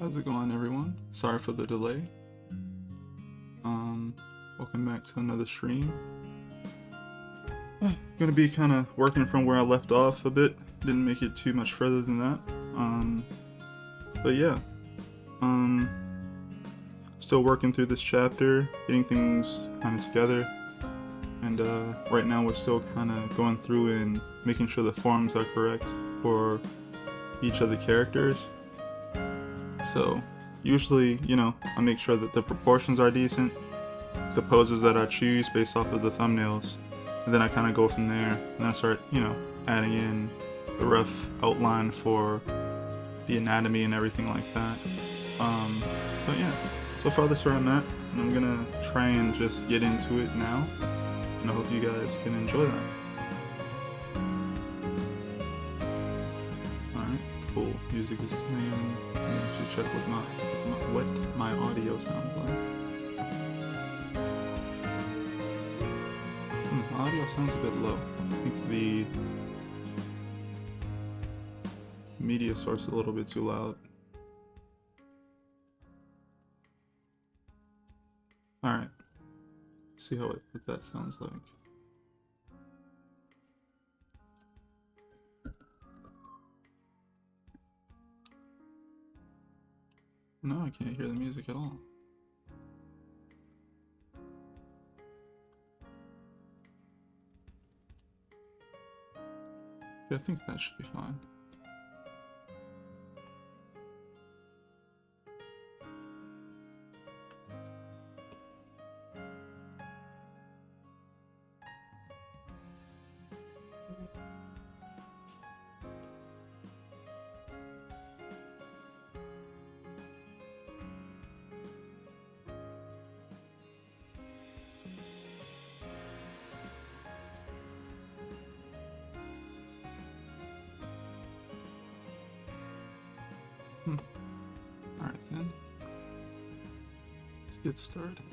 How's it going, everyone? Sorry for the delay. Welcome back to another stream. Gonna be kind of working from where I left off a bit. Didn't make it too much further than that. But yeah. Still working through this chapter, getting things kind of together. And right now we're still kind of going through and making sure the forms are correct for each of the characters. So usually, I make sure that the proportions are decent, the poses that I choose based off of the thumbnails, and then I kind of go from there, and I start, adding in the rough outline for the anatomy and everything like that. But yeah, so far that's where I'm at, and I'm gonna try and just get into it now, and I hope you guys can enjoy that. Alright, cool. Music is playing. Let me actually check what my audio sounds like. My audio sounds a bit low. I think the media source is a little bit too loud. Alright. See what that sounds like. No, I can't hear the music at all. I think that should be fine. Alright then, let's get started.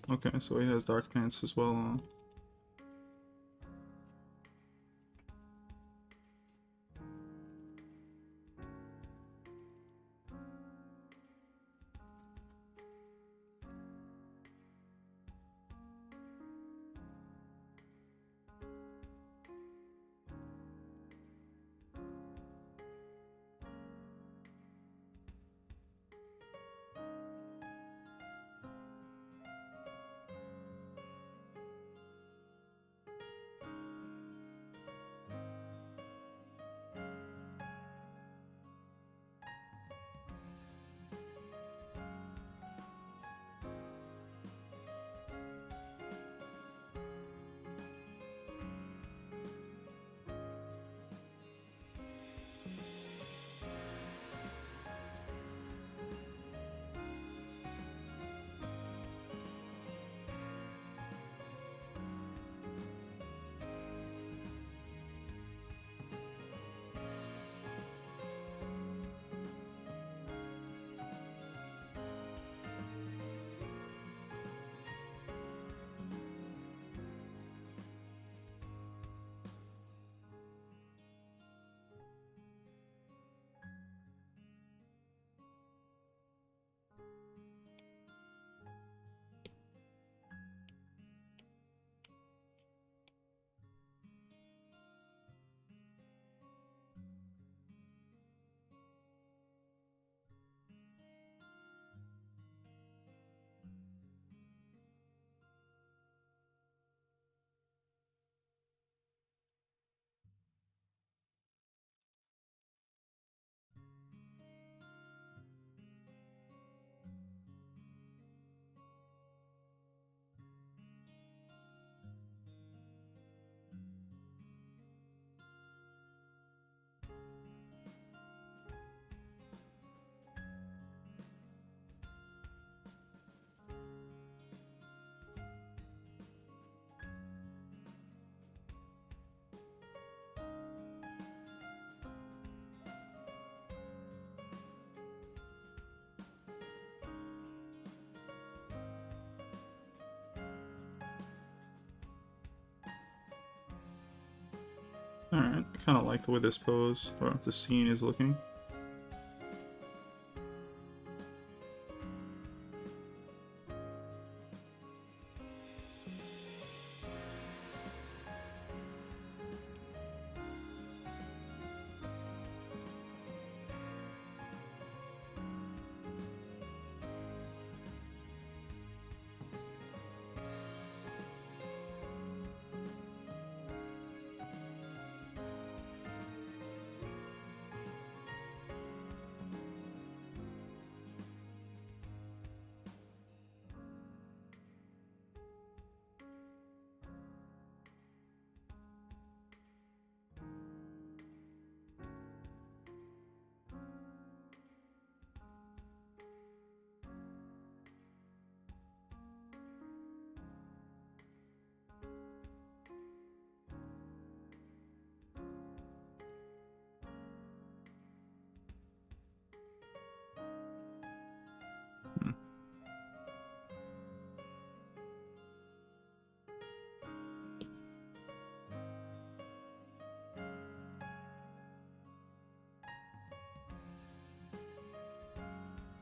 Okay, so he has dark pants as well on. Alright, I kind of like the way this pose, or the scene is looking. Hmm.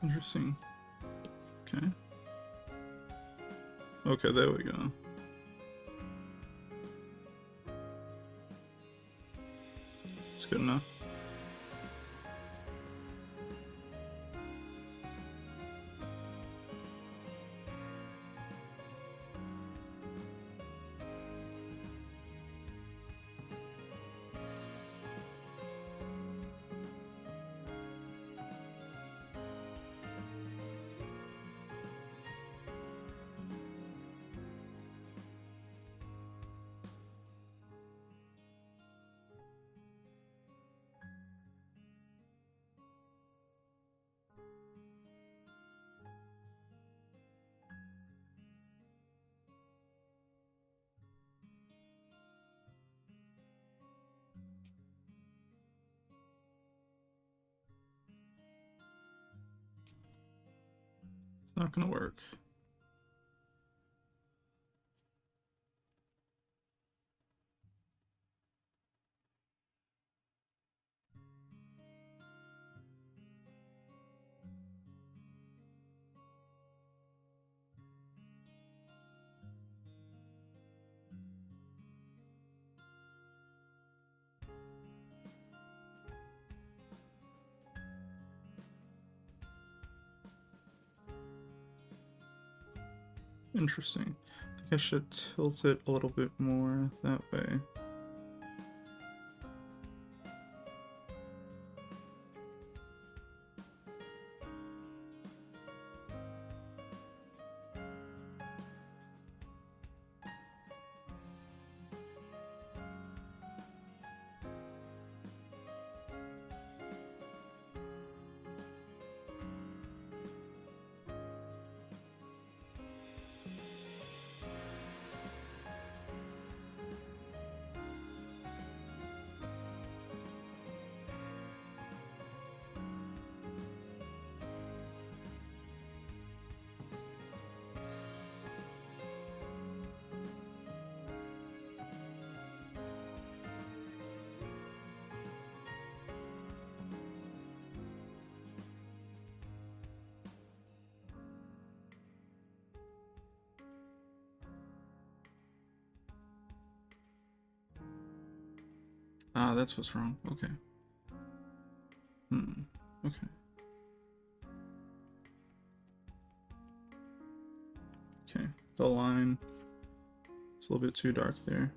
Interesting. Okay. Okay, there we go. It's good enough. It's not gonna work. Interesting. I think I should tilt it a little bit more that way. Ah, that's what's wrong. Okay. Okay. Okay. The line is a little bit too dark there.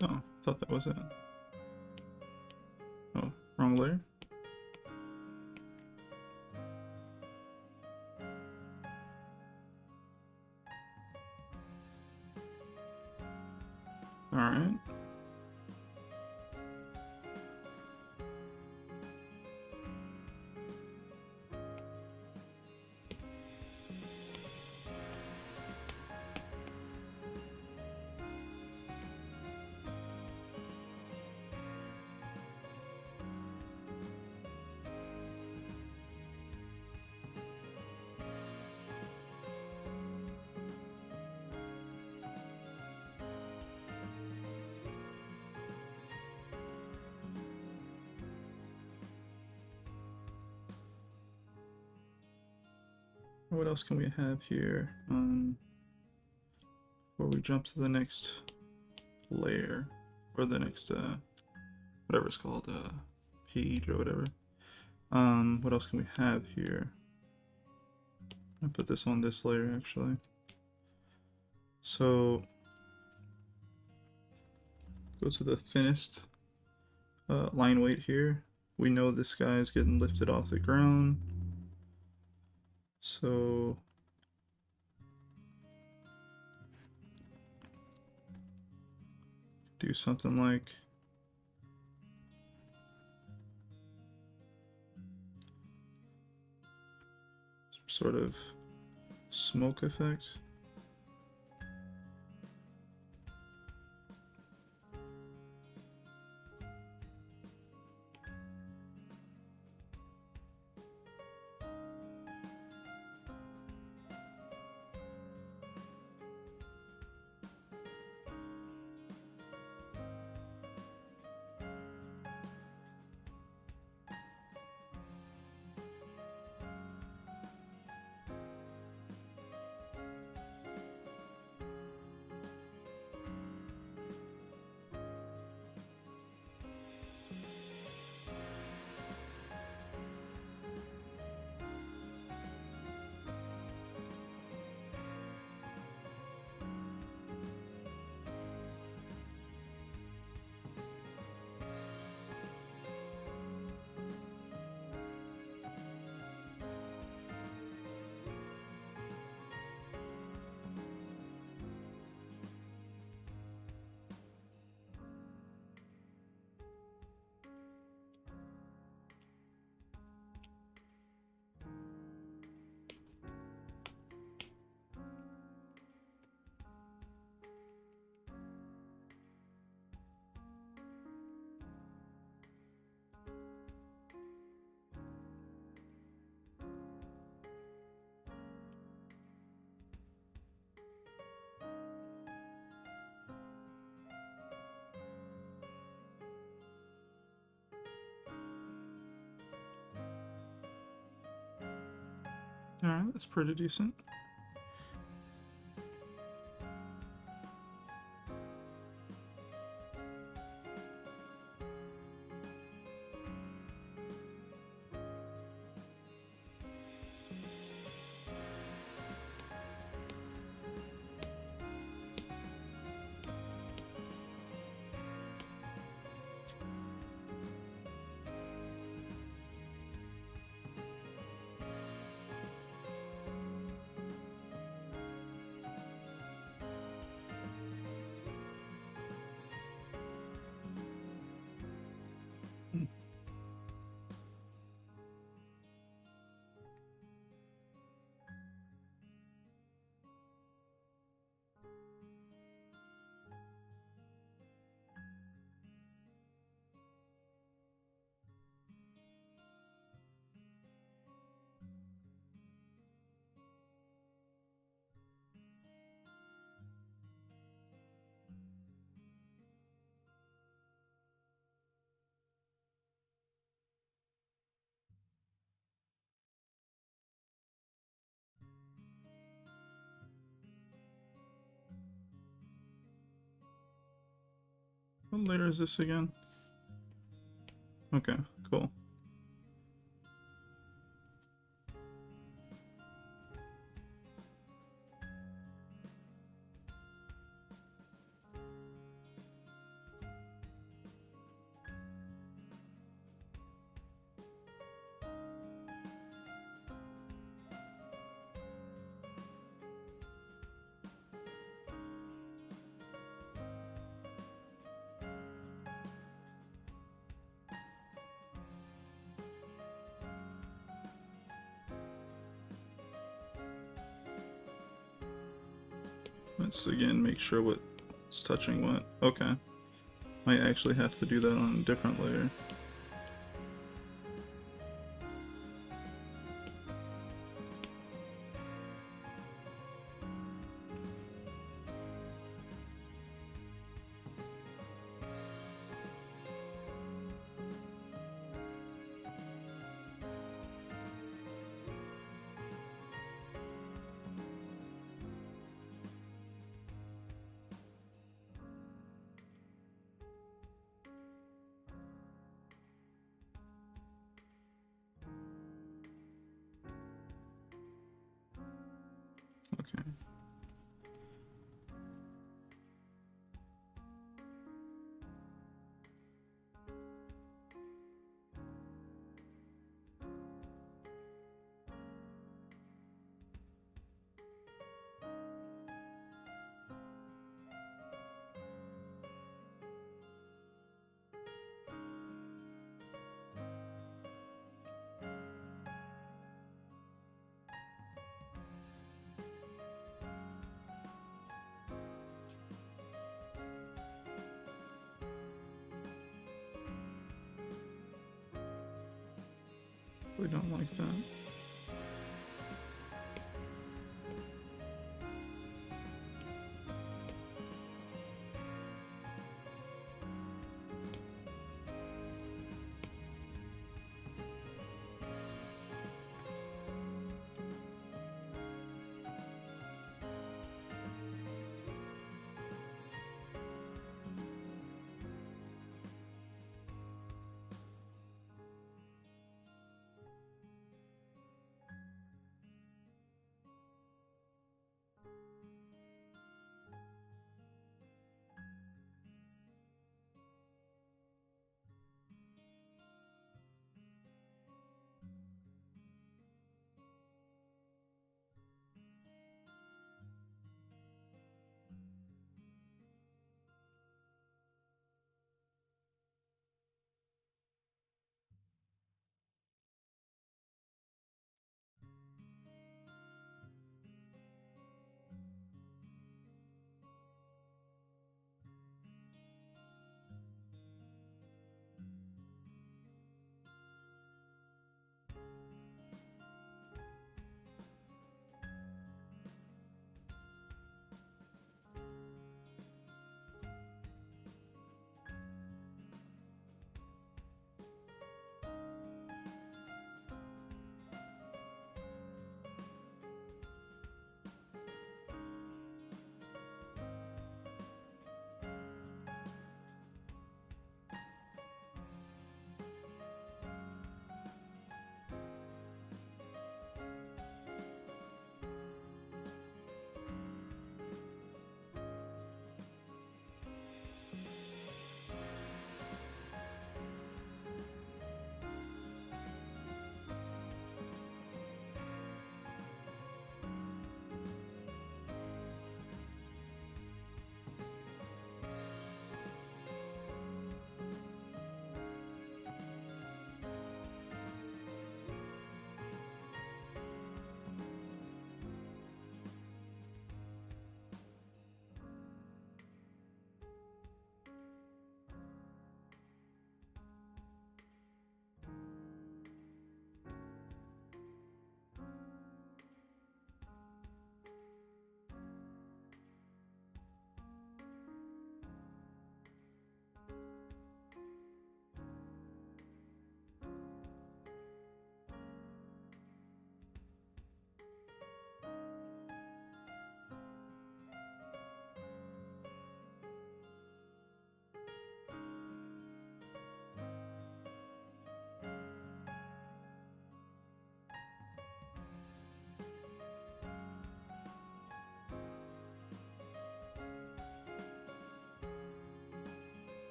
Oh, thought that was it. Oh, wrong layer. Alright. What else can we have here? Before we jump to the next layer, or the next whatever it's called, page or whatever. What else can we have here? I put this on this layer actually. So go to the thinnest line weight here. We know this guy is getting lifted off the ground. So do something like some sort of smoke effect. Alright, that's pretty decent. What layer is this again? Okay, cool. Let's again make sure what's touching what. Okay. Might actually have to do that on a different layer. Okay. We don't like that.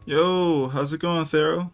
Yo, how's it going, Thero?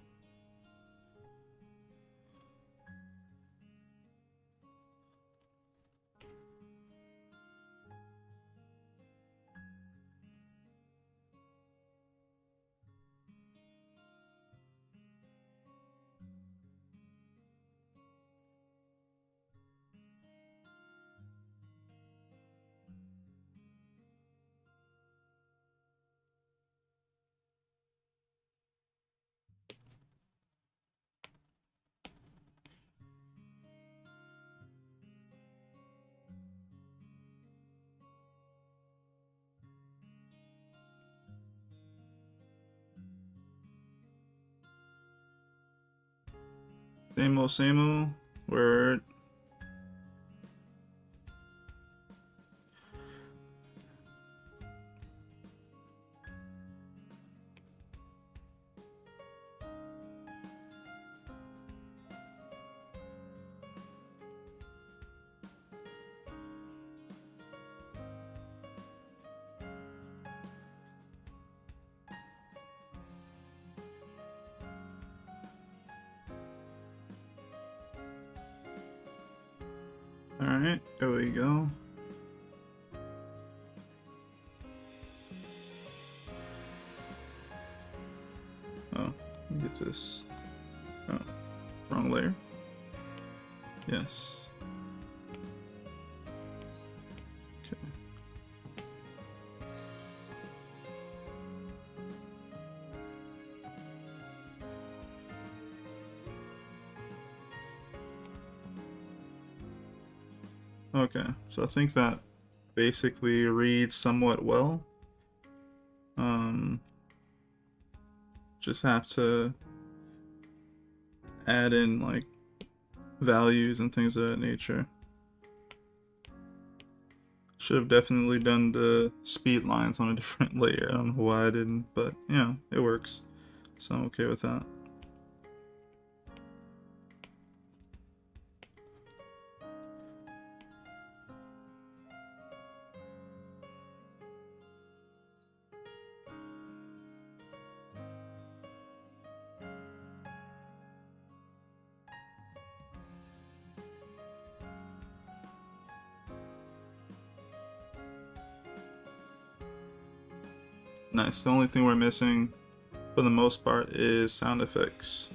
Same old. Word. Alright, there we go. Oh, let me get this. Oh, wrong layer. Yes. Okay. Okay, so I think that basically reads somewhat well. Just have to add in like values and things of that nature. Should have definitely done the speed lines on a different layer. I don't know why I didn't, but yeah, it works. So I'm okay with that. Nice. The only thing we're missing, for the most part, is sound effects.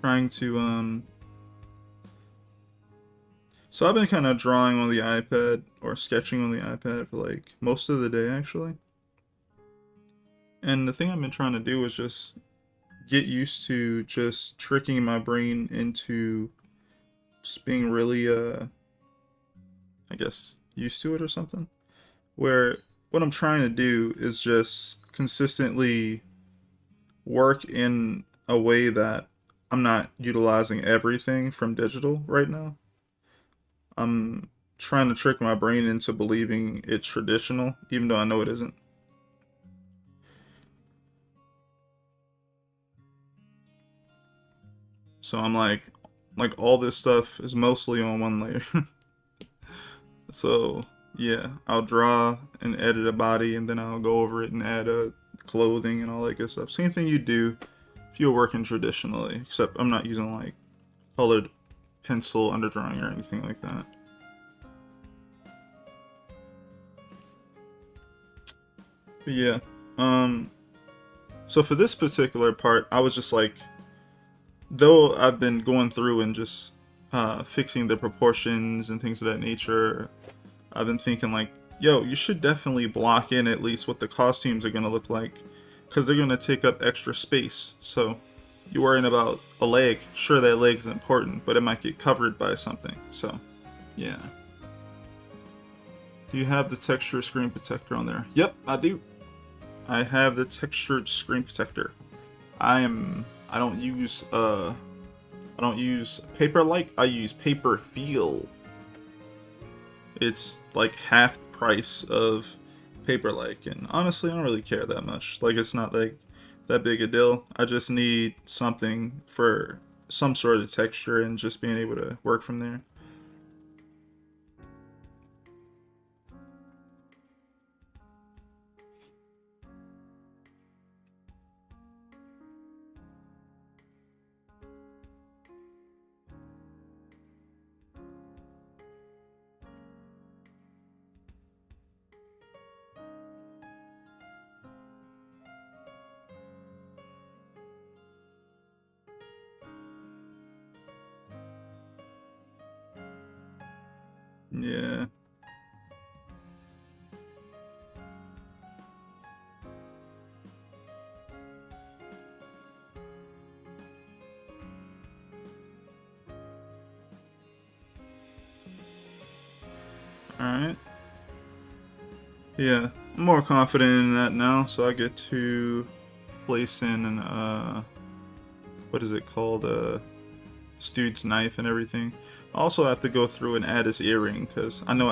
Trying to so I've been kind of drawing on the iPad or sketching on the iPad for like most of the day actually. And the thing I've been trying to do is just get used to just tricking my brain into just being really I guess used to it or something. Where what I'm trying to do is just consistently work in a way that I'm not utilizing everything from digital right now. I'm trying to trick my brain into believing it's traditional, even though I know it isn't. So I'm like all this stuff is mostly on one layer. So yeah, I'll draw and edit a body, and then I'll go over it and add clothing and all that good stuff. Same thing you do if you're working traditionally, except I'm not using like colored pencil underdrawing or anything like that. But yeah, so for this particular part, I was just like, though I've been going through and just fixing the proportions and things of that nature, I've been thinking like, yo, you should definitely block in at least what the costumes are going to look like, because they're going to take up extra space. So you're worrying about a leg, sure that leg is important, but it might get covered by something. So yeah. Do you have the texture screen protector on there? Yep, I do. I have the textured screen protector. I don't use I don't use paper-like, I use paper feel. It's like half the price of paper-like, and honestly I don't really care that much. Like, it's not like that big a deal. I just need something for some sort of texture and just being able to work from there. Yeah. Alright. Yeah, I'm more confident in that now, so I get to place in an, what is it called? This dude's knife and everything. I also have to go through and add his earring, because I know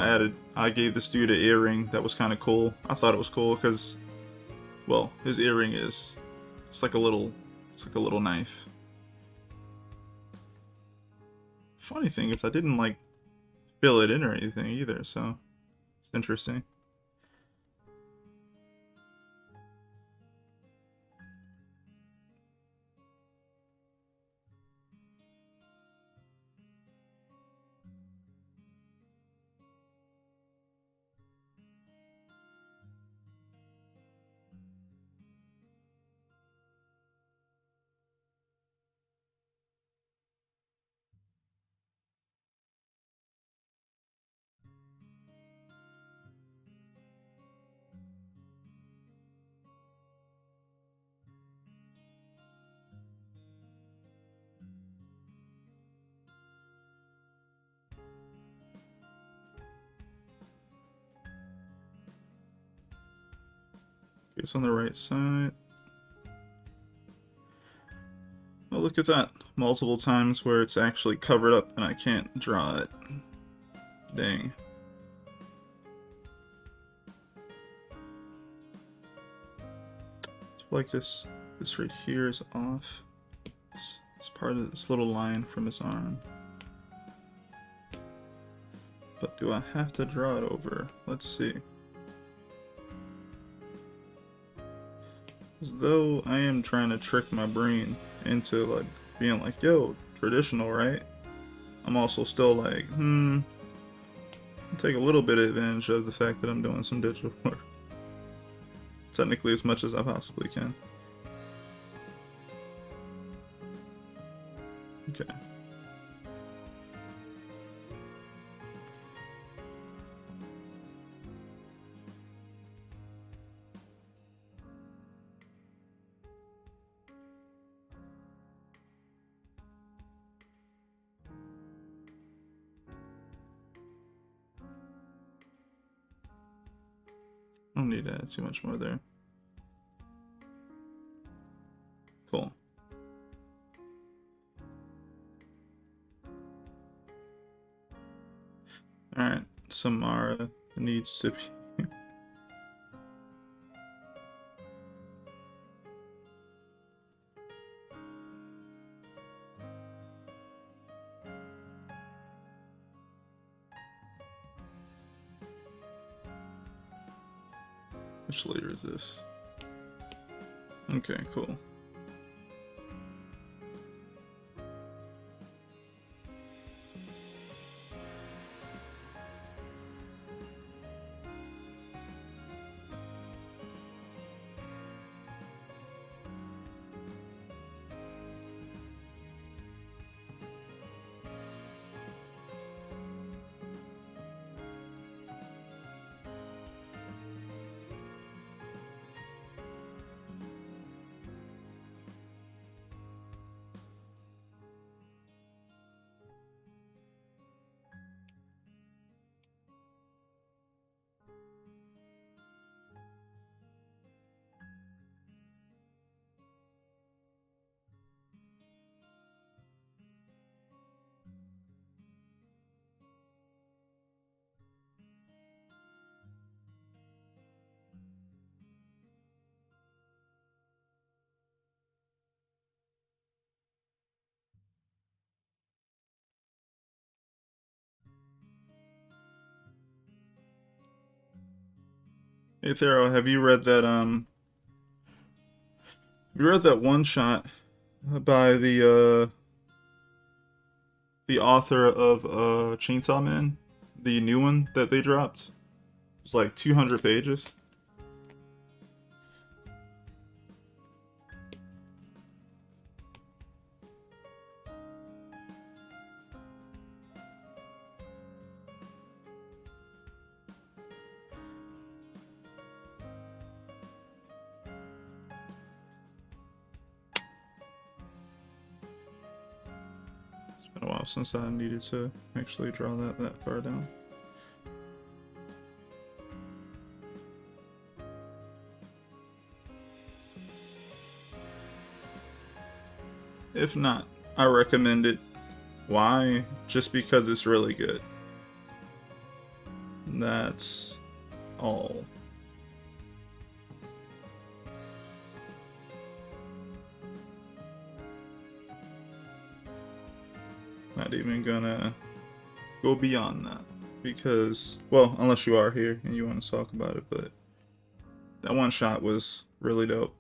I gave this dude an earring that was kind of cool. I thought it was cool because, well, his earring it's like a little knife. Funny thing is I didn't like fill it in or anything either, so it's interesting. It's on the right side. Oh, look at that. Multiple times where it's actually covered up and I can't draw it. Dang. I feel like this right here is off. It's part of this little line from his arm. But do I have to draw it over? Let's see. As though I am trying to trick my brain into like being like, yo, traditional, right? I'm also still like, I'll take a little bit of advantage of the fact that I'm doing some digital work. Technically as much as I possibly can. Okay. I don't need to add too much more there. Cool. Alright, Samara needs to be... Which layer is this? Okay, cool. Hey Taro, have you read that one shot by the author of Chainsaw Man? The new one that they dropped? It's like 200 pages. It's been a while since I needed to actually draw that far down. If not, I recommend it. Why? Just because it's really good. That's all. Not even gonna go beyond that. Because, well, unless you are here and you want to talk about it, but that one shot was really dope.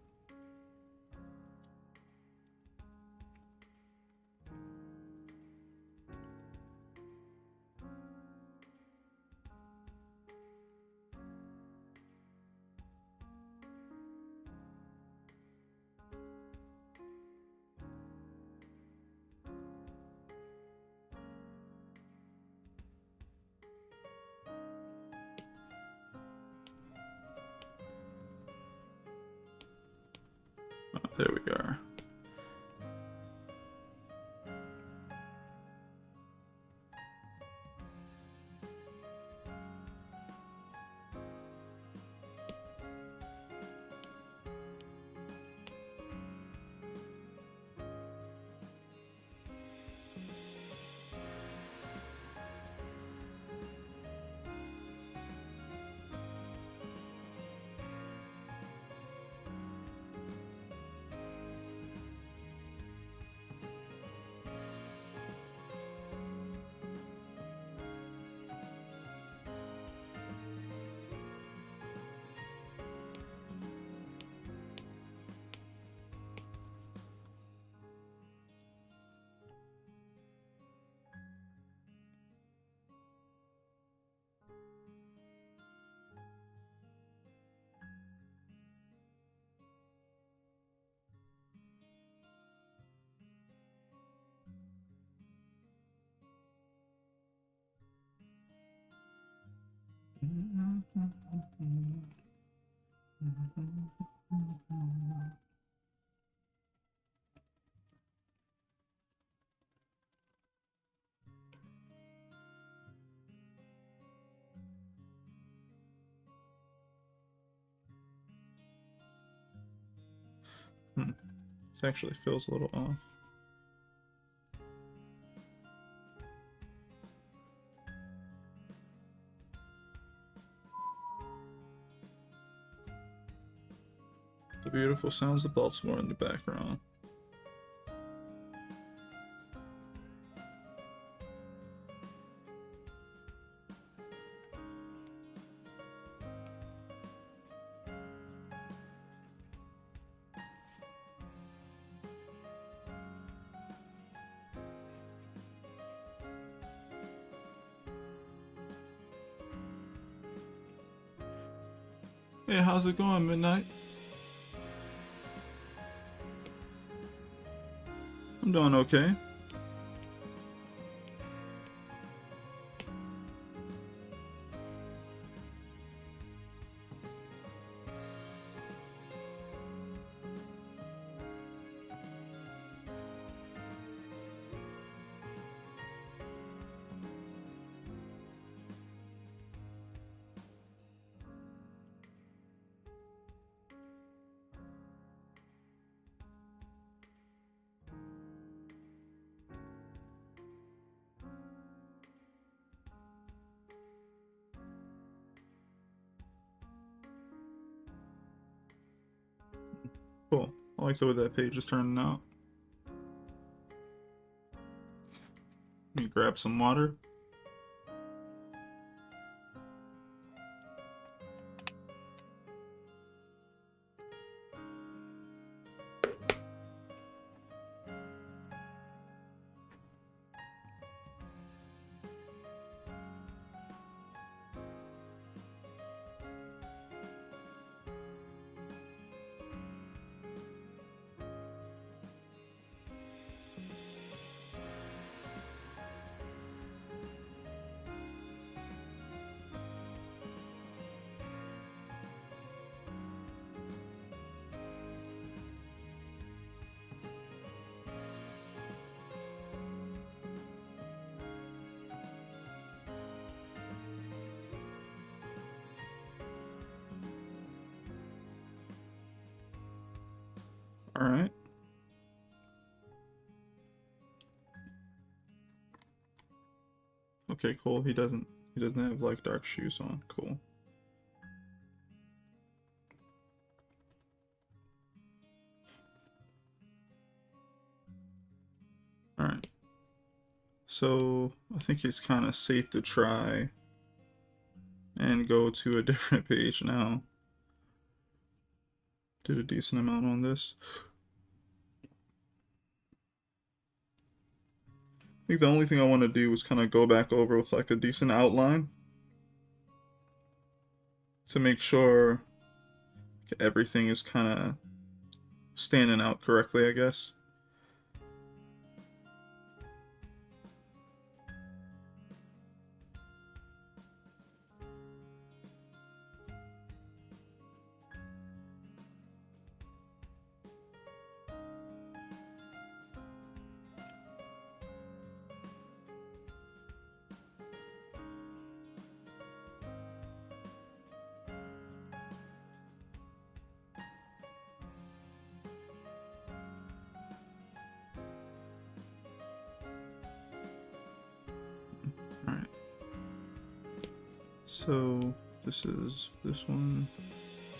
Oh, there we are. This actually feels a little off. The beautiful sounds of Baltimore in the background. Hey, how's it going, Midnight? I'm doing okay. Cool. I like the way that page is turning out. Let me grab some water. All right. Okay, cool. He doesn't have like dark shoes on. Cool. All right. So I think it's kind of safe to try and go to a different page now. Did a decent amount on this. I think the only thing I want to do is kind of go back over with like a decent outline to make sure everything is kind of standing out correctly, I guess. Alright. So this one.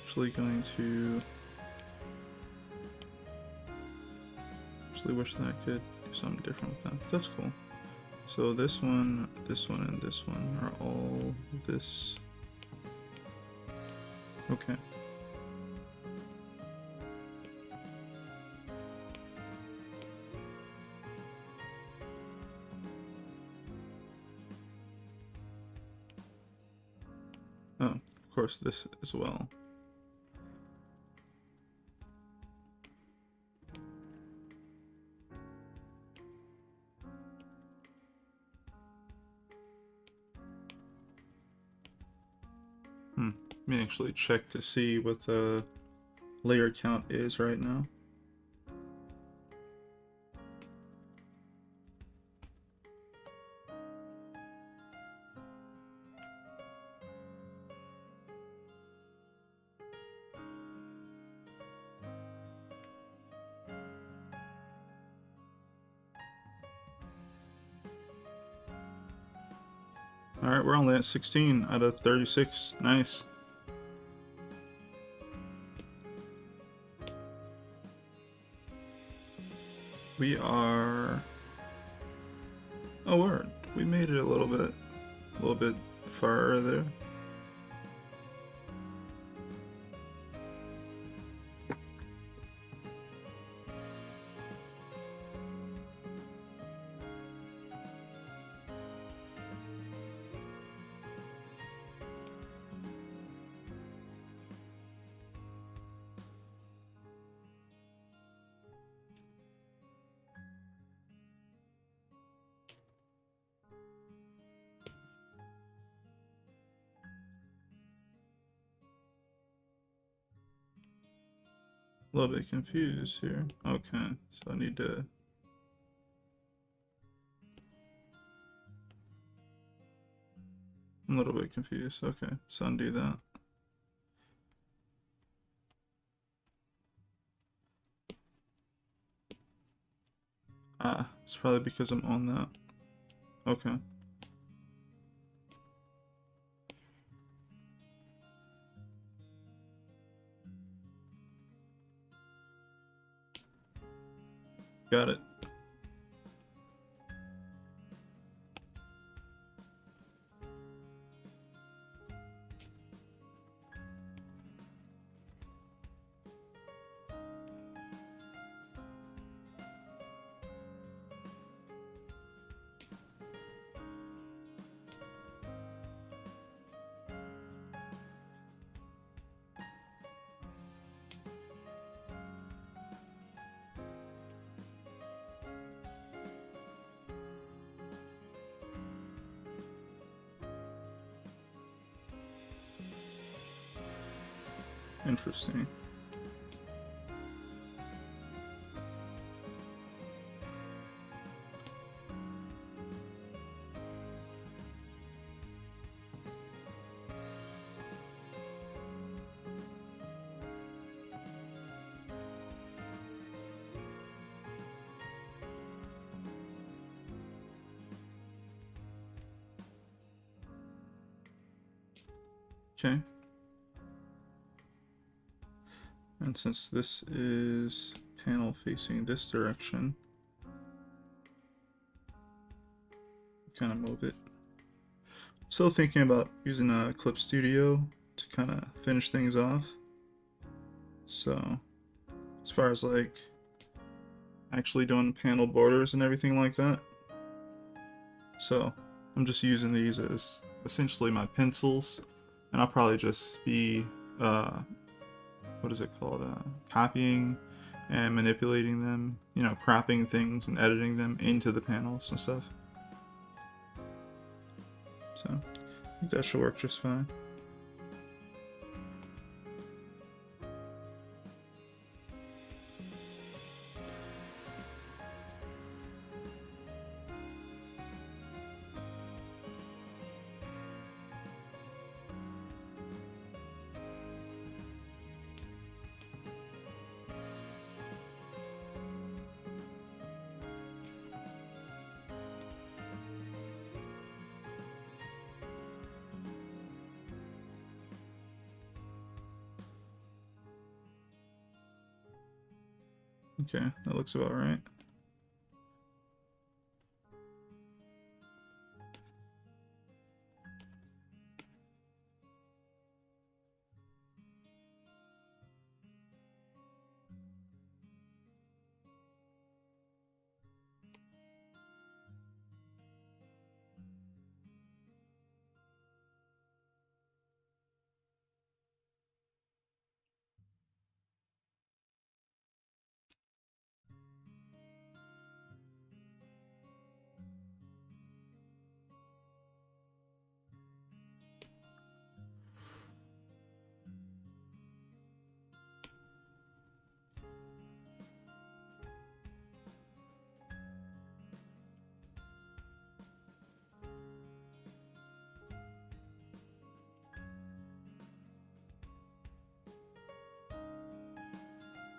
Actually going to wish that I could do something different with that. But that's cool. So this one, and this one are all this. Okay. Oh, of course, this as well. Let me actually check to see what the layer count is right now. Alright, we're only at 16 out of 36. Nice. We are... Oh, we made it a little bit farther. A little bit confused here. Okay, so I need to... I'm a little bit confused. Okay, so undo that. Ah, it's probably because I'm on that. Okay. Got it. Interesting. Okay. And since this is panel facing this direction, kind of move it. Still thinking about using a Clip Studio to kind of finish things off. So, as far as like actually doing panel borders and everything like that. So, I'm just using these as essentially my pencils, and I'll probably just be, what is it called, copying and manipulating them, you know, cropping things and editing them into the panels and stuff. So, I think that should work just fine. Okay, that looks about right.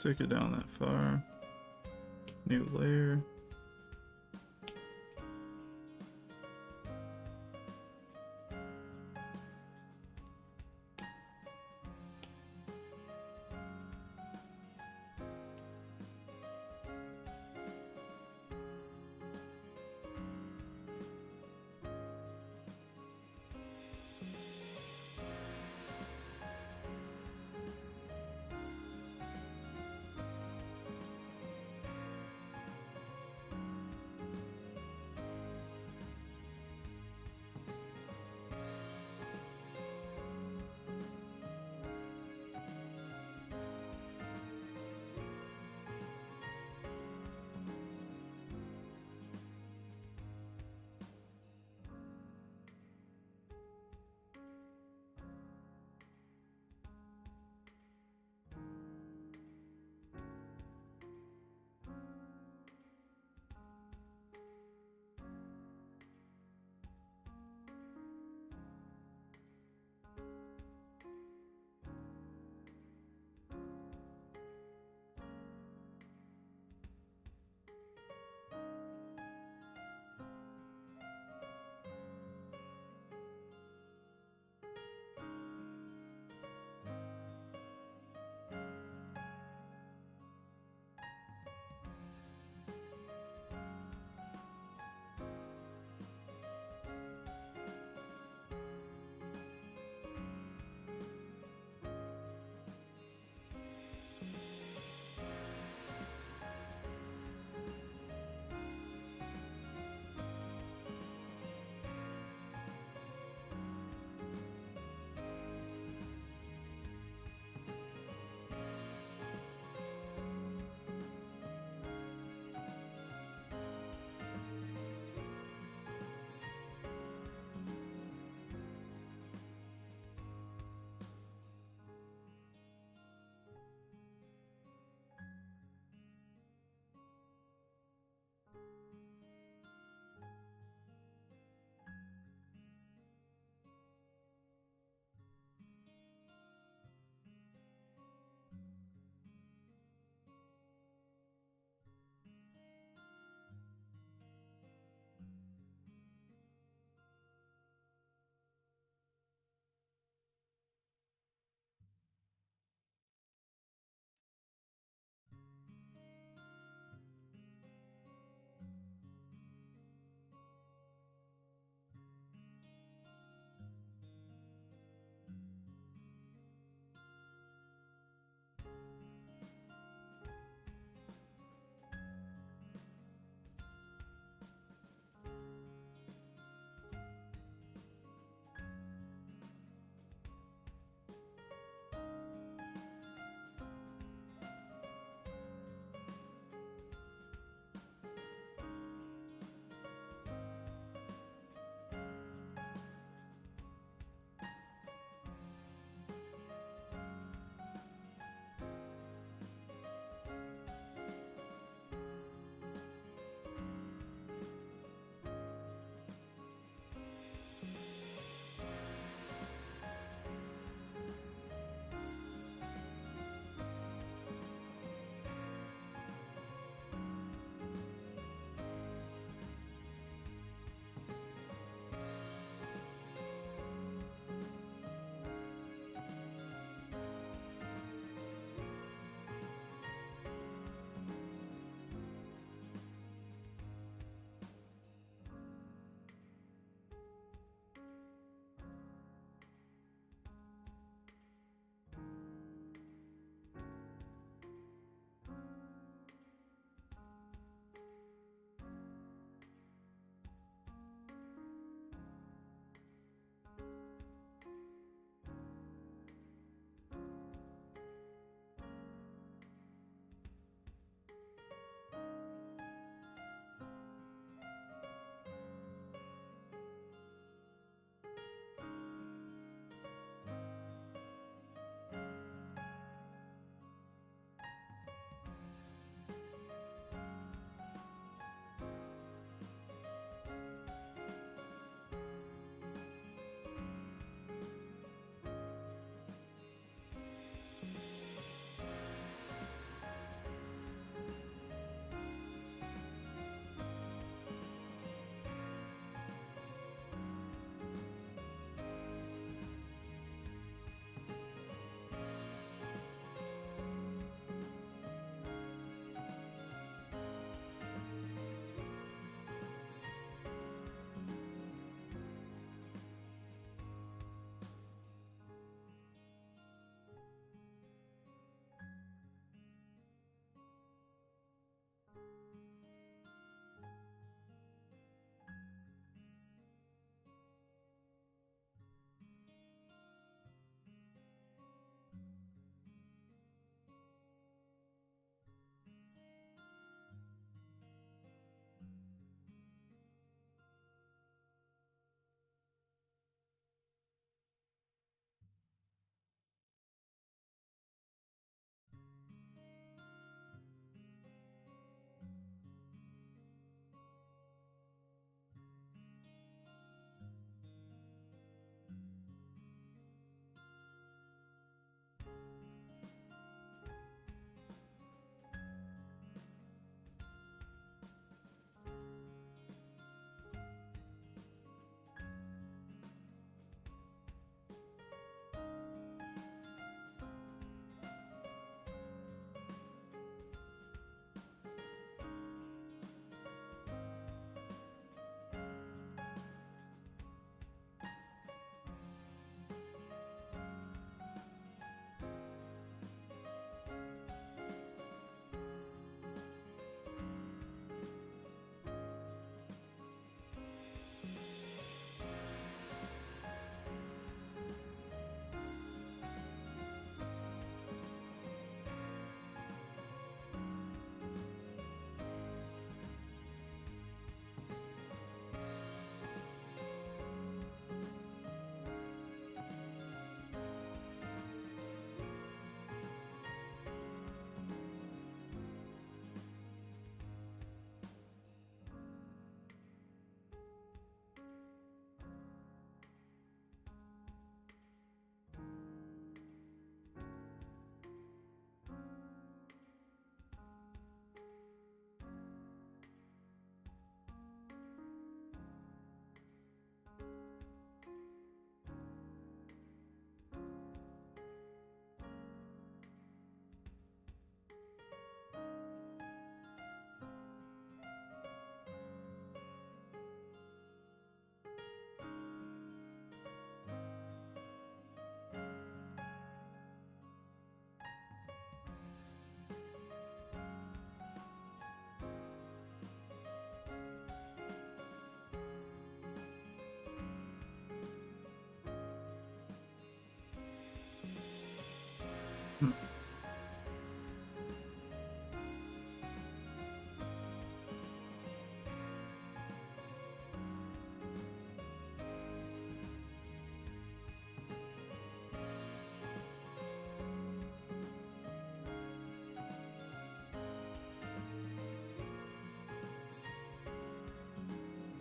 Take it down that far. New layer.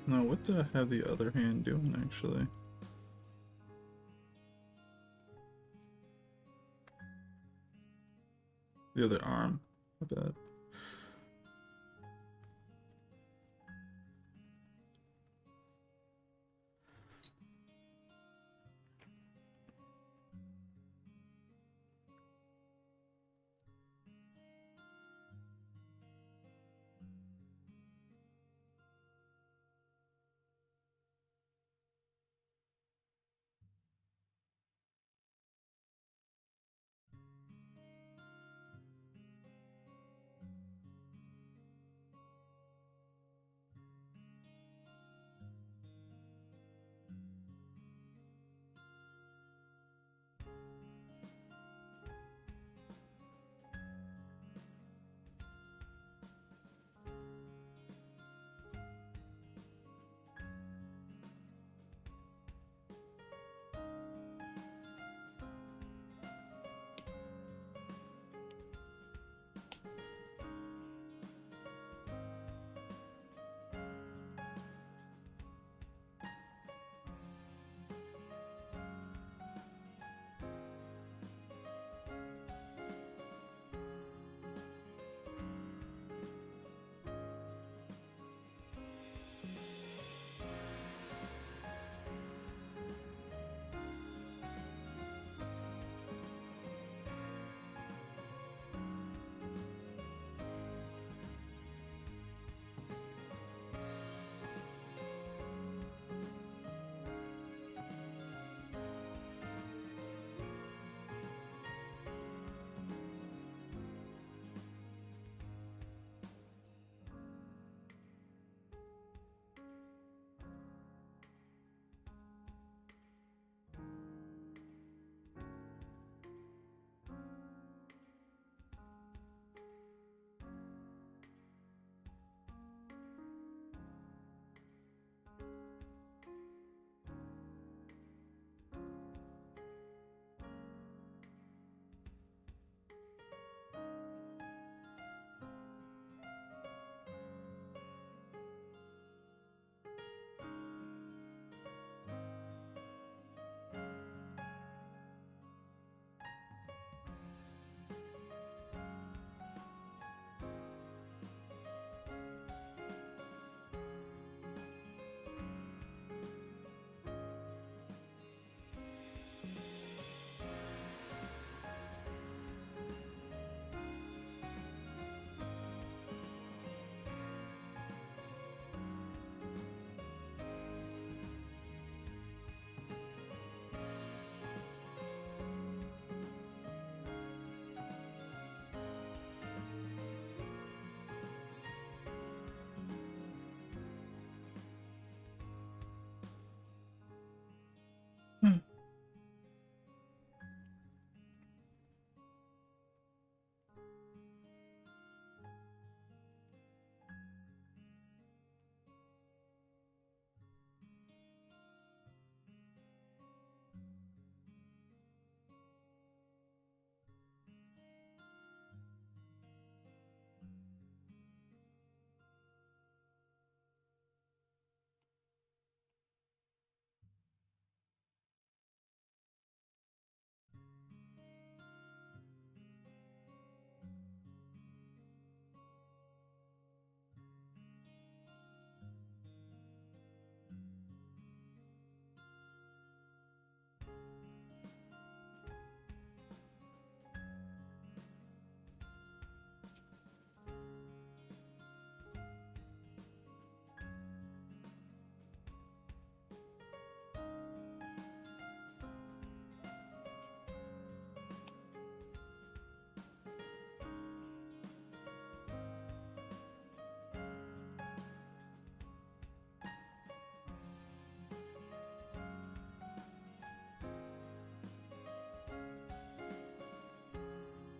Now, what did I have the other hand doing actually? The other arm. My bad.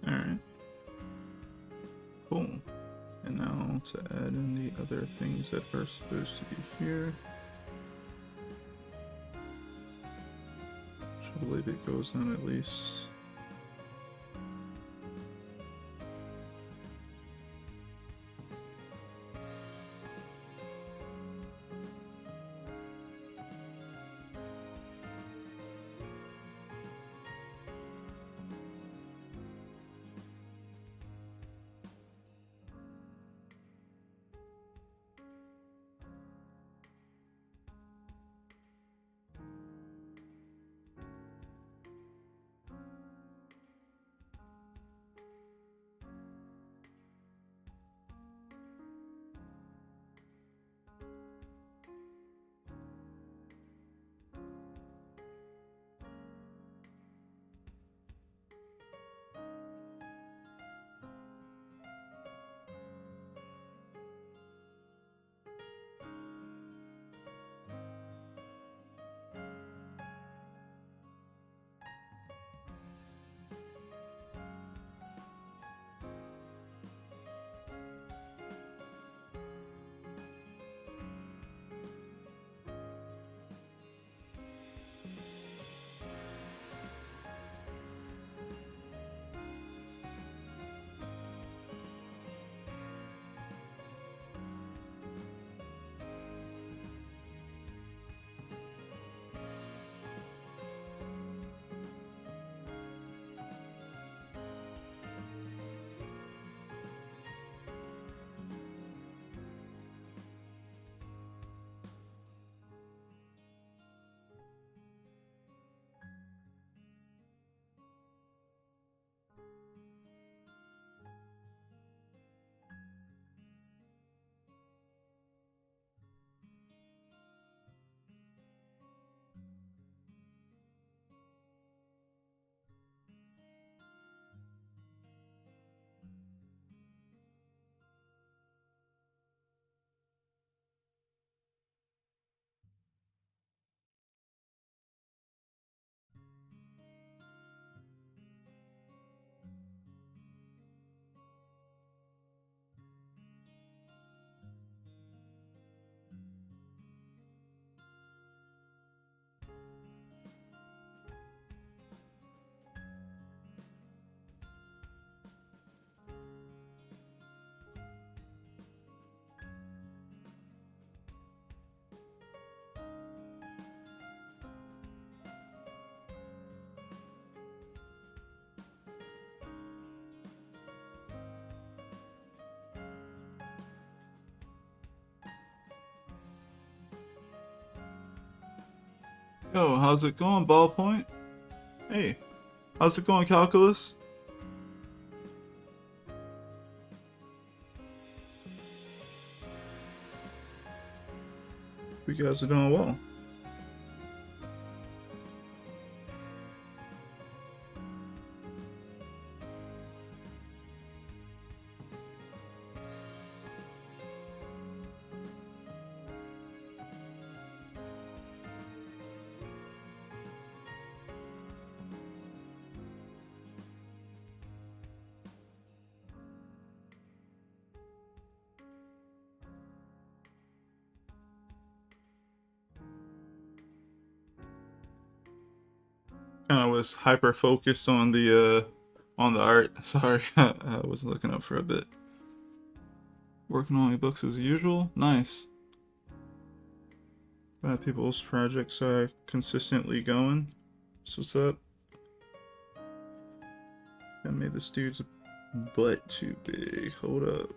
Alright. Cool. And now to add in the other things that are supposed to be here. I believe it goes on at least. Yo, how's it going, Ballpoint? Hey, how's it going, Calculus? You guys are doing well. Kind of was hyper focused on the art. Sorry, I was looking up for a bit. Working on my books as usual. Nice. Glad people's projects are consistently going. So what's up? I made this dude's butt too big. Hold up.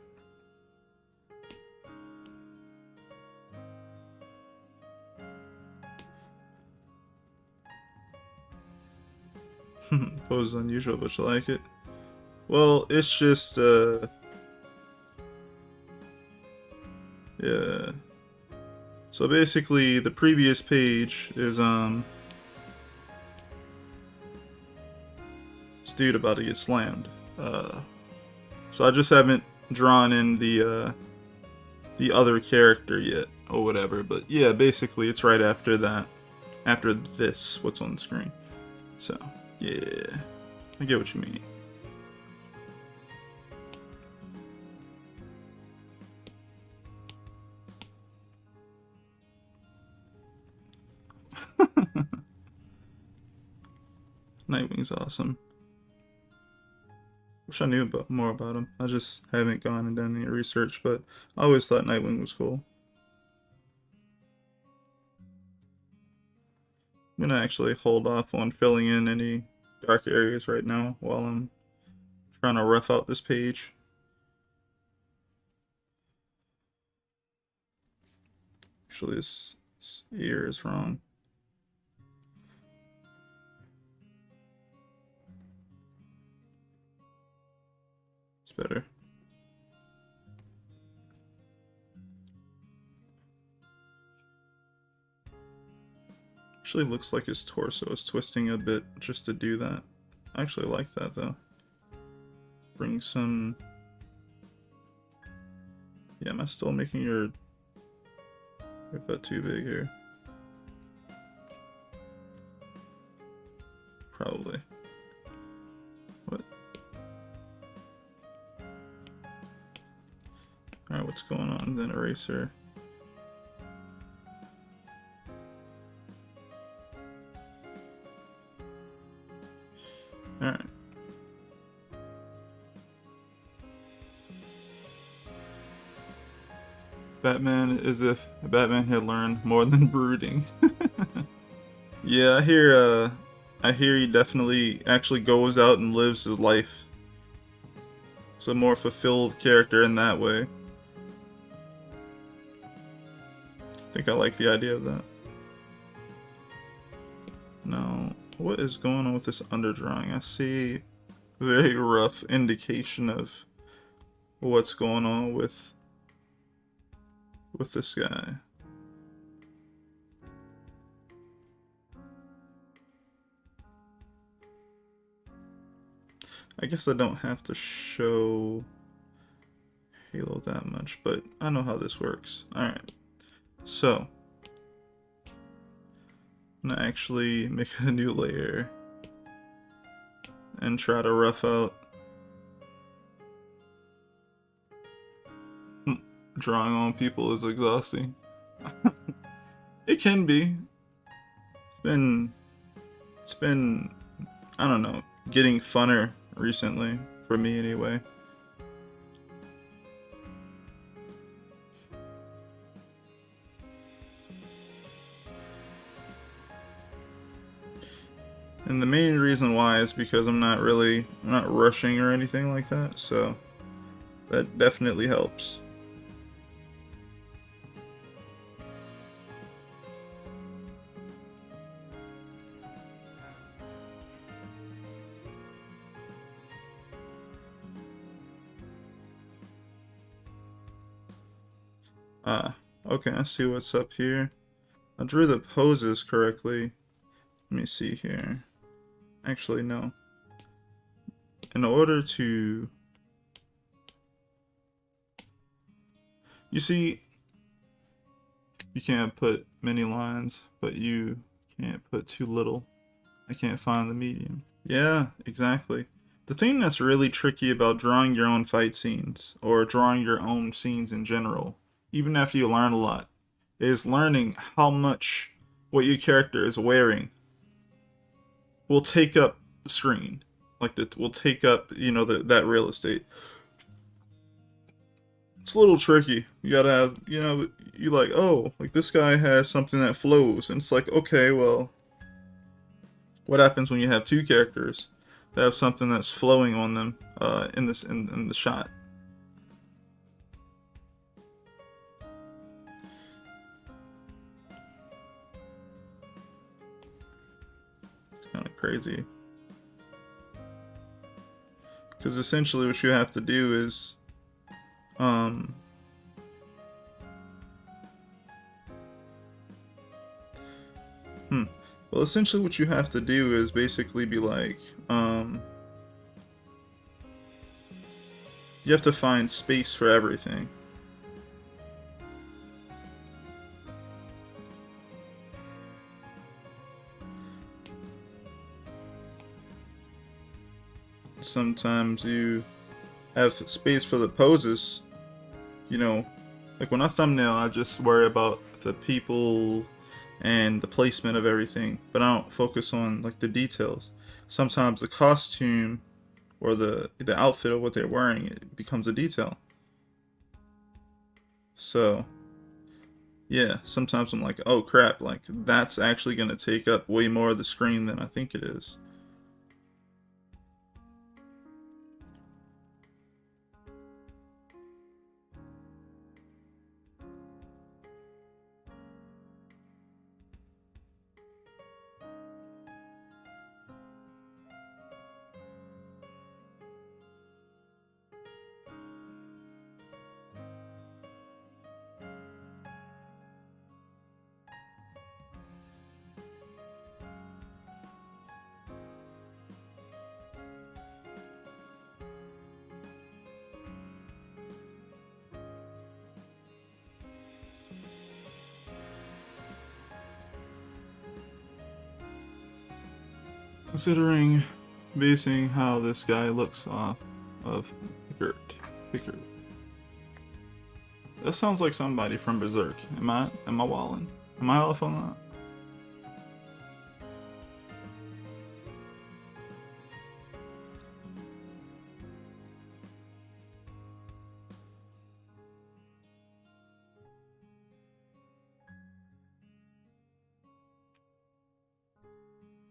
Pose is unusual, but you like it. Well, it's just yeah. So basically, the previous page is this dude about to get slammed. So I just haven't drawn in the other character yet or whatever. But yeah, basically, it's right after that. After this, what's on the screen. So yeah, I get what you mean. Nightwing's awesome. Wish I knew more about him. I just haven't gone and done any research, but I always thought Nightwing was cool. I'm gonna actually hold off on filling in any dark areas right now while I'm trying to rough out this page. Actually, this ear is wrong. It's better. Actually looks like his torso is twisting a bit just to do that. I actually like that though. Bring some... Yeah, am I still making your butt too big here? Probably. What? Alright, what's going on then, eraser? Alright. Batman as if Batman had learned more than brooding. Yeah, I hear he definitely actually goes out and lives his life. It's a more fulfilled character in that way. I think I like the idea of that. Now, what is going on with this underdrawing? I see a very rough indication of what's going on with this guy. I guess I don't have to show Halo that much, but I know how this works. Alright, so I'm gonna actually make a new layer and try to rough out. Drawing on people is exhausting. It can be. It's been, I don't know, getting funner recently, for me anyway. And the main reason why is because I'm not rushing or anything like that, so that definitely helps. Ah, okay, I see what's up here. I drew the poses correctly. Let me see here. Actually, no. In order to... You see, you can't put many lines, but you can't put too little. I can't find the medium. Yeah, exactly. The thing that's really tricky about drawing your own fight scenes, or drawing your own scenes in general, even after you learn a lot, is learning how much what your character is wearing will take up the screen. Like that will take up, that real estate. It's a little tricky. You gotta have, you like, oh, like this guy has something that flows. And it's like, okay, well, what happens when you have two characters that have something that's flowing on them in the shot? It's kind of crazy. Because essentially what you have to do is, um, well, essentially what you have to do is basically be like, you have to find space for everything. Sometimes you have space for the poses, like when I thumbnail, I just worry about the people and the placement of everything, but I don't focus on like the details. Sometimes the costume or the outfit of what they're wearing, it becomes a detail. So yeah, sometimes I'm like, oh crap, like that's actually gonna take up way more of the screen than I think it is. Considering basing how this guy looks off of Pickard. That sounds like somebody from Berserk. Am I wildin'? Am I off on that?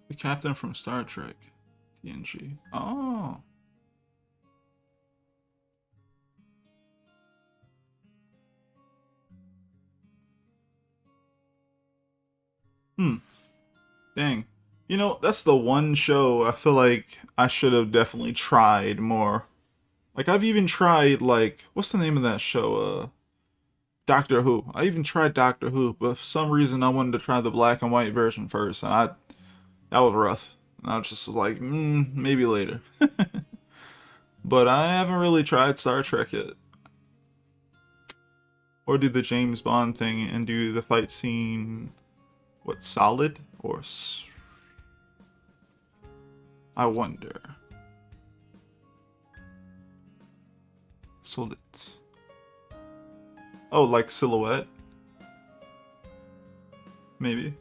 The captain from Star Trek. TNG. Oh. Hmm. Dang. That's the one show I feel like I should have definitely tried more. Like I've even tried like what's the name of that show? Doctor Who. I even tried Doctor Who, but for some reason I wanted to try the black and white version first, and that was rough. And I was just like, maybe later. But I haven't really tried Star Trek yet. Or do the James Bond thing and do the fight scene, what, solid? I wonder. Solid. Oh, like silhouette? Maybe.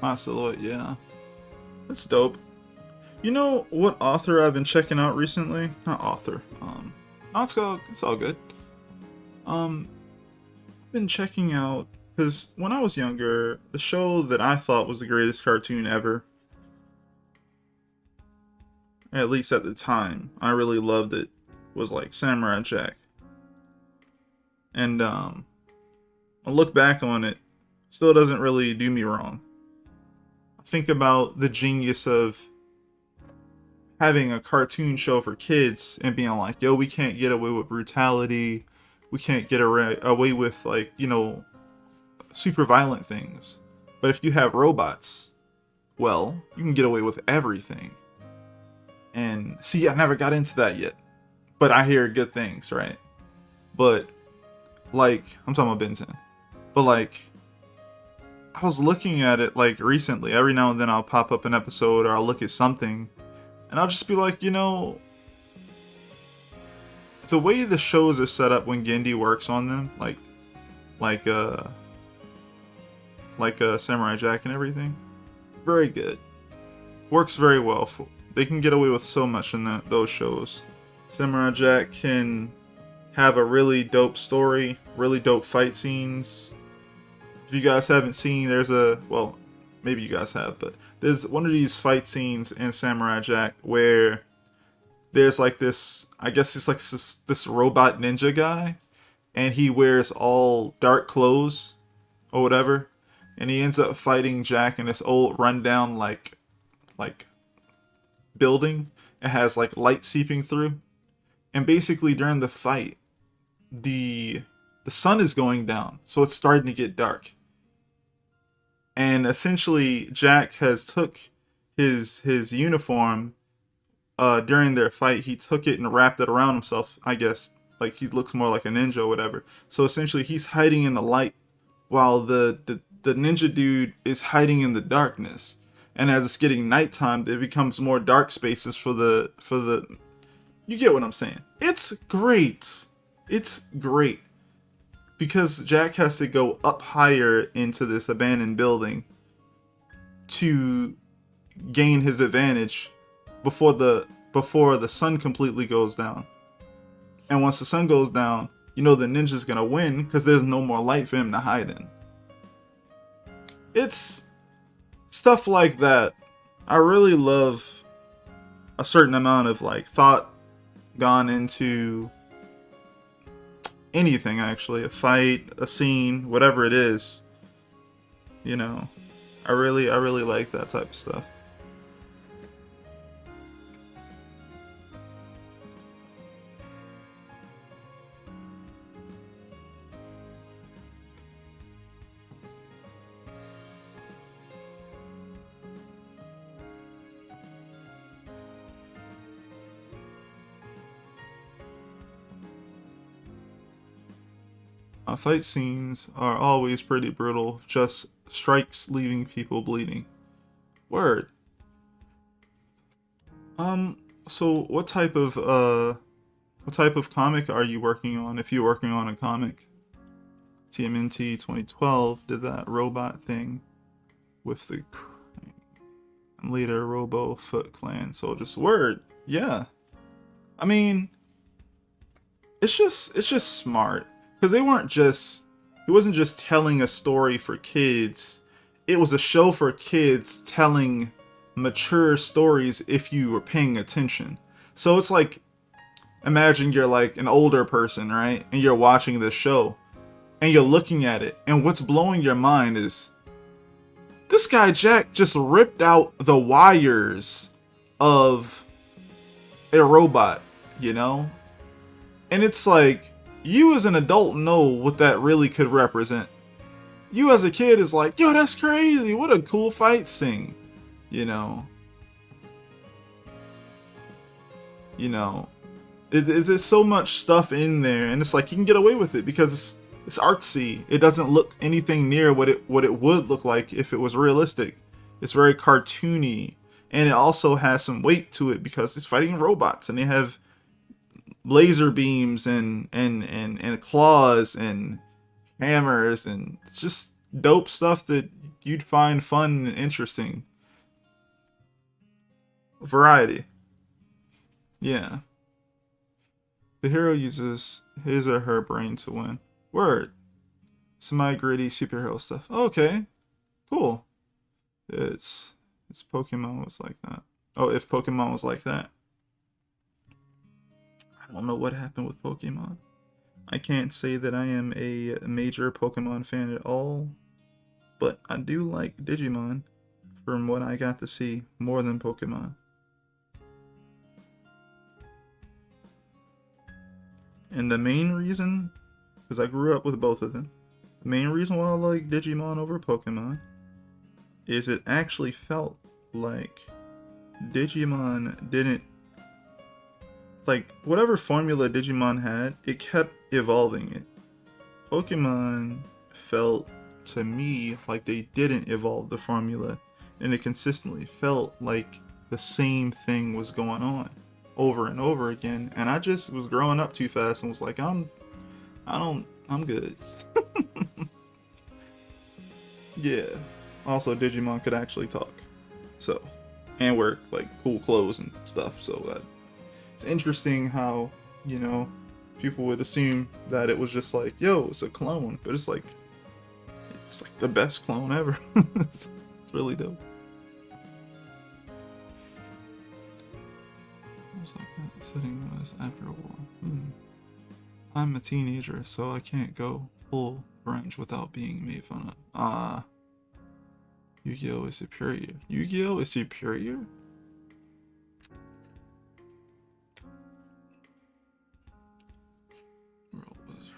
My silhouette, yeah. That's dope. You know what author I've been checking out recently? Not author. No, it's all good. I've been checking out because when I was younger, the show that I thought was the greatest cartoon ever, at least at the time, I really loved it, was like Samurai Jack. And I look back on it, still doesn't really do me wrong. I think about the genius of having a cartoon show for kids and being like, yo, we can't get away with brutality. We can't get away with, like, super violent things. But if you have robots, well, you can get away with everything. And see, I never got into that yet. But I hear good things, right? But, like, I'm talking about Ben 10. But, like, I was looking at it, like, recently. Every now and then I'll pop up an episode or I'll look at something. And I'll just be like, the way the shows are set up when Gendy works on them, like Samurai Jack and everything, very good. Works very well. They can get away with so much in those shows. Samurai Jack can have a really dope story, really dope fight scenes. If you guys haven't seen, well, maybe you guys have, but there's one of these fight scenes in Samurai Jack where there's like this, I guess it's like this robot ninja guy, and he wears all dark clothes or whatever, and he ends up fighting Jack in this old rundown like building. It has like light seeping through, and basically during the fight, the sun is going down, so it's starting to get dark. And essentially, Jack has took his uniform during their fight. He took it and wrapped it around himself, I guess. Like, he looks more like a ninja or whatever. So essentially, he's hiding in the light while the ninja dude is hiding in the darkness. And as it's getting nighttime, it becomes more dark spaces for the. You get what I'm saying? It's great. It's great. Because Jack has to go up higher into this abandoned building to gain his advantage before the sun completely goes down. And once the sun goes down, the ninja's gonna win because there's no more light for him to hide in. It's stuff like that. I really love a certain amount of like thought gone into anything, actually. A fight, a scene, whatever it is. I really like that type of stuff. Fight scenes are always pretty brutal, just strikes leaving people bleeding. Word. So what type of comic are you working on, if you're working on a comic? TMNT 2012 did that robot thing with the and later Robo Foot Clan soldiers. Word. Yeah. I mean, it's just smart. Because he wasn't just telling a story for kids. It was a show for kids telling mature stories if you were paying attention. So it's like, imagine you're like an older person, right? And you're watching this show. And you're looking at it. And what's blowing your mind is, this guy Jack just ripped out the wires of a robot, And it's like, you as an adult know what that really could represent. You as a kid is like, yo, that's crazy. What a cool fight scene. There's so much stuff in there, and it's like you can get away with it because it's artsy. It doesn't look anything near what it would look like if it was realistic. It's very cartoony, and it also has some weight to it because it's fighting robots, and they have laser beams and claws and hammers, and it's just dope stuff that you'd find fun and interesting. variety. Yeah. The hero uses his or her brain to win. Word. Semi gritty superhero stuff. Okay. Cool. It's Pokemon was like that. Oh, if Pokemon was like that. I don't know what happened with Pokemon. I can't say that I am a major Pokemon fan at all, but I do like Digimon from what I got to see more than Pokemon. And the main reason, because I grew up with both of them, the main reason why I like Digimon over Pokemon is it actually felt like Digimon didn't, like, whatever formula Digimon had, it kept evolving it. Pokemon felt to me like they didn't evolve the formula, and it consistently felt like the same thing was going on over and over again, and I just was growing up too fast and was like, I'm good. Yeah. Also, Digimon could actually talk, so, and wear like cool clothes and stuff, so that it's interesting how, you know, people would assume that it was just like, yo, it's a clone, but it's like the best clone ever. It's really dope. It was like that setting was after a war. I'm a teenager, so I can't go full grunge without being made fun of. Yu-Gi-Oh is superior. Yu-Gi-Oh is superior? World was...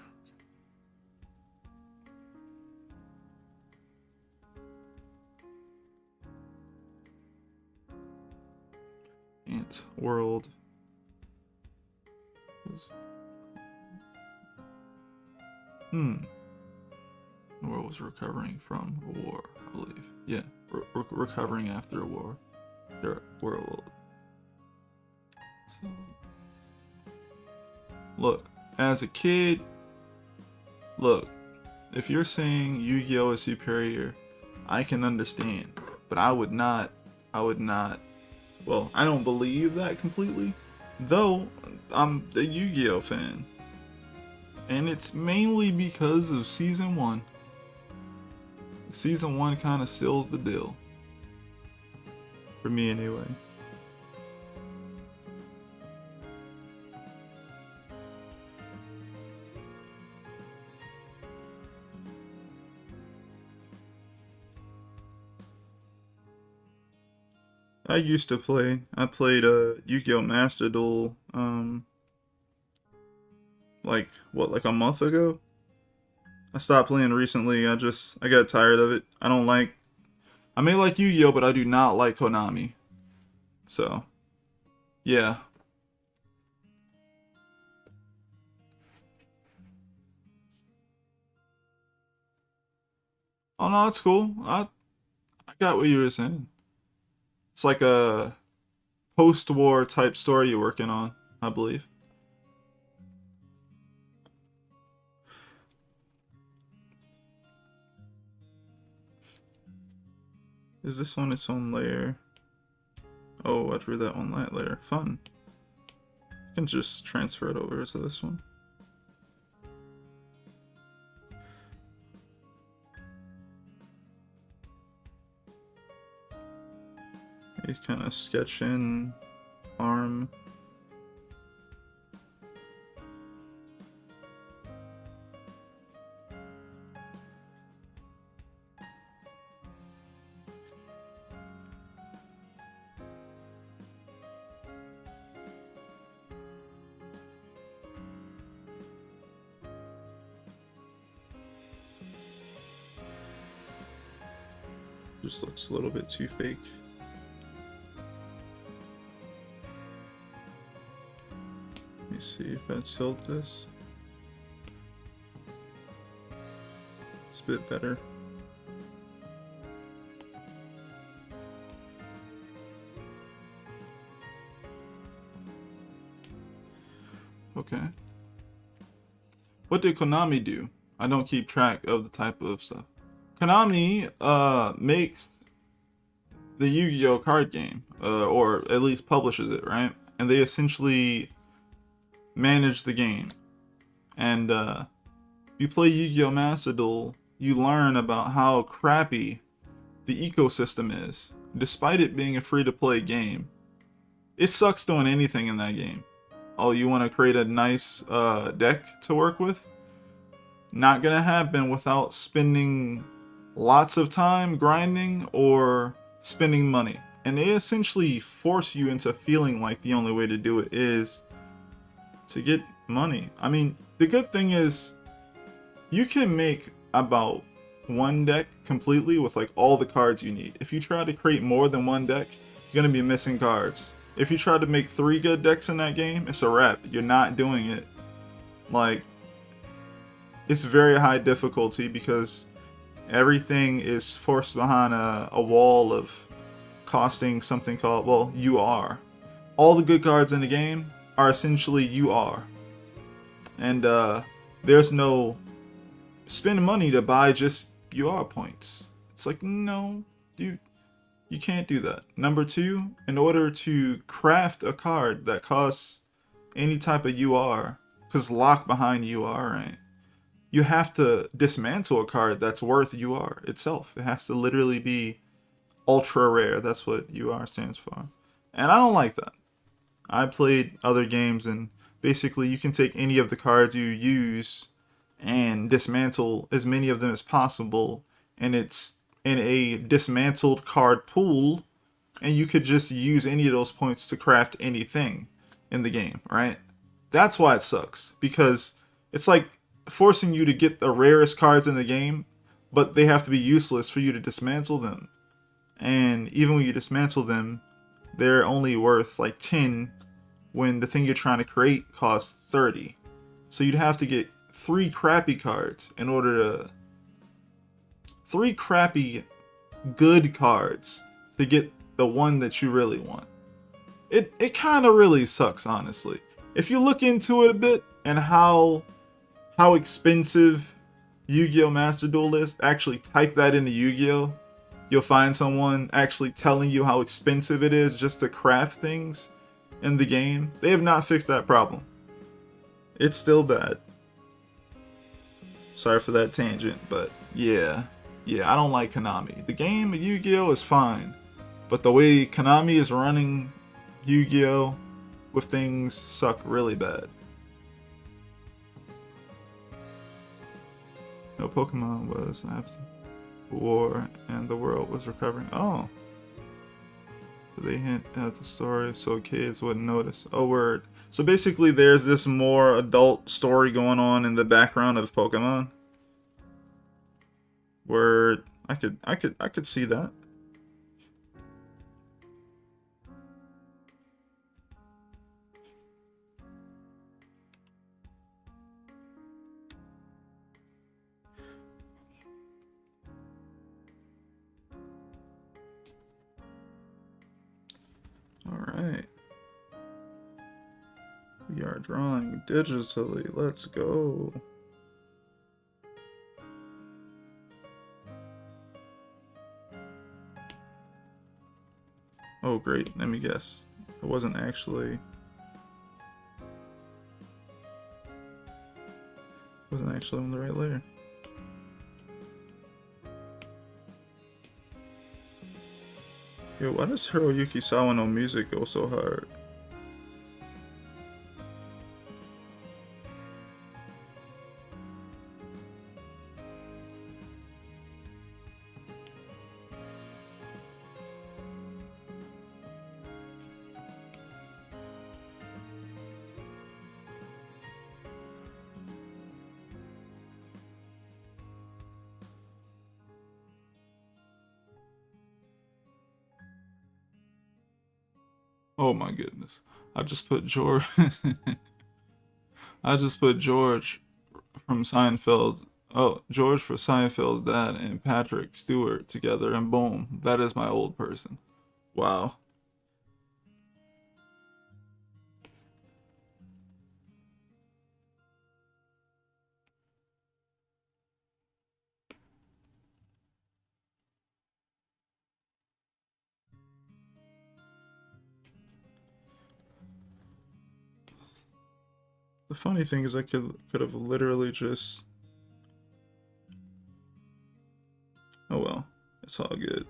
Ant World was... The world was recovering from a war, I believe. Yeah, recovering after a war. The world. So, look, as a kid, look, if you're saying Yu-Gi-Oh is superior, I can understand, but I would not, well, I don't believe that completely, though I'm a Yu-Gi-Oh fan, and it's mainly because of Season 1. Season 1 kind of seals the deal. For me, anyway. I used to play. I played Yu-Gi-Oh! Master Duel, like a month ago? I stopped playing recently. I got tired of it. I may like Yu-Gi-Oh, but I do not like Konami. So, yeah. Oh no, it's cool. I got what you were saying. It's like a post-war type story you're working on, I believe. Is this on its own layer? Oh, I drew that on that layer. Fun. I can just transfer it over to this one. You kind of sketch in arm. Just looks a little bit too fake. Let me see if I tilt this. It's a bit better. Okay. What did Konami do? I don't keep track of the type of stuff. Konami makes the Yu-Gi-Oh card game. or at least publishes it, right? And they essentially manage the game. And if you play Yu-Gi-Oh! Master Duel, you learn about how crappy the ecosystem is. Despite it being a free-to-play game, it sucks doing anything in that game. Oh, you want to create a nice deck to work with? Not gonna happen without spending lots of time grinding or spending money. And they essentially force you into feeling like the only way to do it is to get money. I mean, the good thing is you can make about one deck completely with like all the cards you need. If you try to create more than one deck, you're gonna be missing cards. If you try to make 3 good decks in that game, it's a wrap. You're not doing it. Like, it's very high difficulty because everything is forced behind a wall of costing something called, well, UR. All the good cards in the game are essentially UR. And there's no spend money to buy just UR points. It's like, no, dude, you can't do that. Number 2, in order to craft a card that costs any type of UR, because lock behind UR, right? You have to dismantle a card that's worth UR itself. It has to literally be ultra rare. That's what UR stands for. And I don't like that. I played other games and basically you can take any of the cards you use and dismantle as many of them as possible, and it's in a dismantled card pool, and you could just use any of those points to craft anything in the game, right? That's why it sucks, because it's like forcing you to get the rarest cards in the game, but they have to be useless for you to dismantle them. And even when you dismantle them, they're only worth like 10 when the thing you're trying to create costs 30. So you'd have to get 3 crappy cards in order to... 3 crappy good cards to get the one that you really want. It kind of really sucks, honestly. If you look into it a bit and how expensive Yu-Gi-Oh! Master Duel is, actually type that into Yu-Gi-Oh! You'll find someone actually telling you how expensive it is just to craft things in the game. They have not fixed that problem. It's still bad. Sorry for that tangent, but yeah, I don't like Konami. The game of Yu-Gi-Oh! Is fine, but the way Konami is running Yu-Gi-Oh! With things suck really bad. No, Pokemon was after war and the world was recovering. Oh. They hint at the story so kids wouldn't notice. Oh, word. So basically there's this more adult story going on in the background of Pokemon. Word. I could see that. Alright. We are drawing digitally. Let's go. Oh, great. Let me guess. It wasn't actually on the right layer. Yo, why does Hiroyuki Sawano music go so hard? Oh my goodness. I just put George I just put George from Seinfeld. Oh, George for Seinfeld's dad and Patrick Stewart together, and boom, that is my old person. Wow. funny thing is I could have literally just... Oh well, it's all good.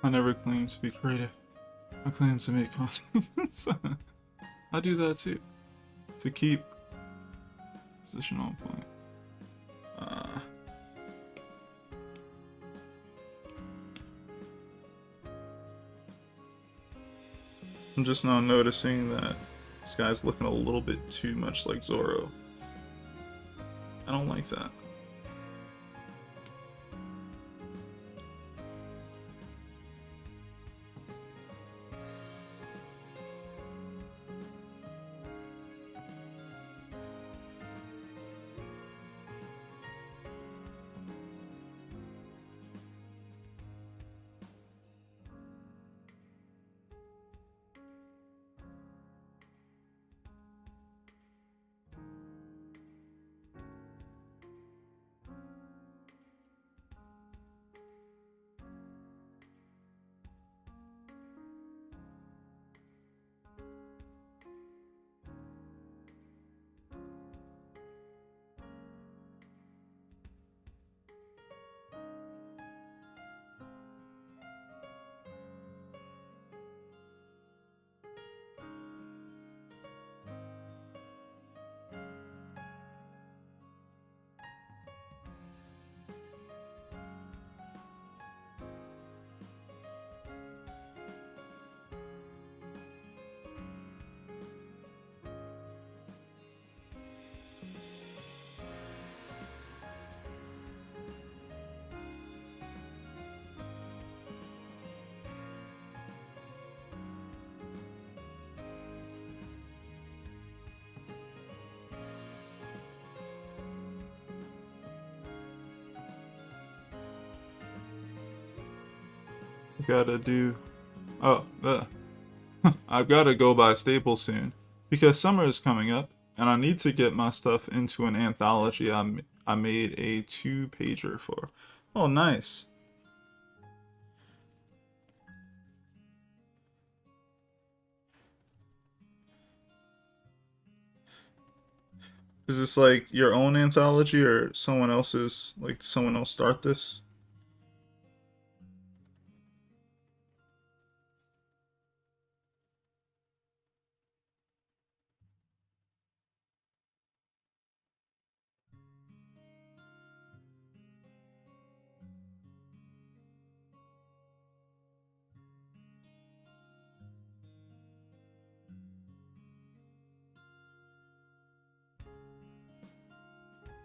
I never claimed to be creative. I claim to make content. I do that too. To keep position on point. I'm just now noticing that this guy's looking a little bit too much like Zoro. I don't like that. I gotta do. Oh, I've gotta go buy Staples soon because summer is coming up, and I need to get my stuff into an anthology I made a 2-pager for. Oh, nice. Is this like your own anthology or someone else's? Like, did someone else start this?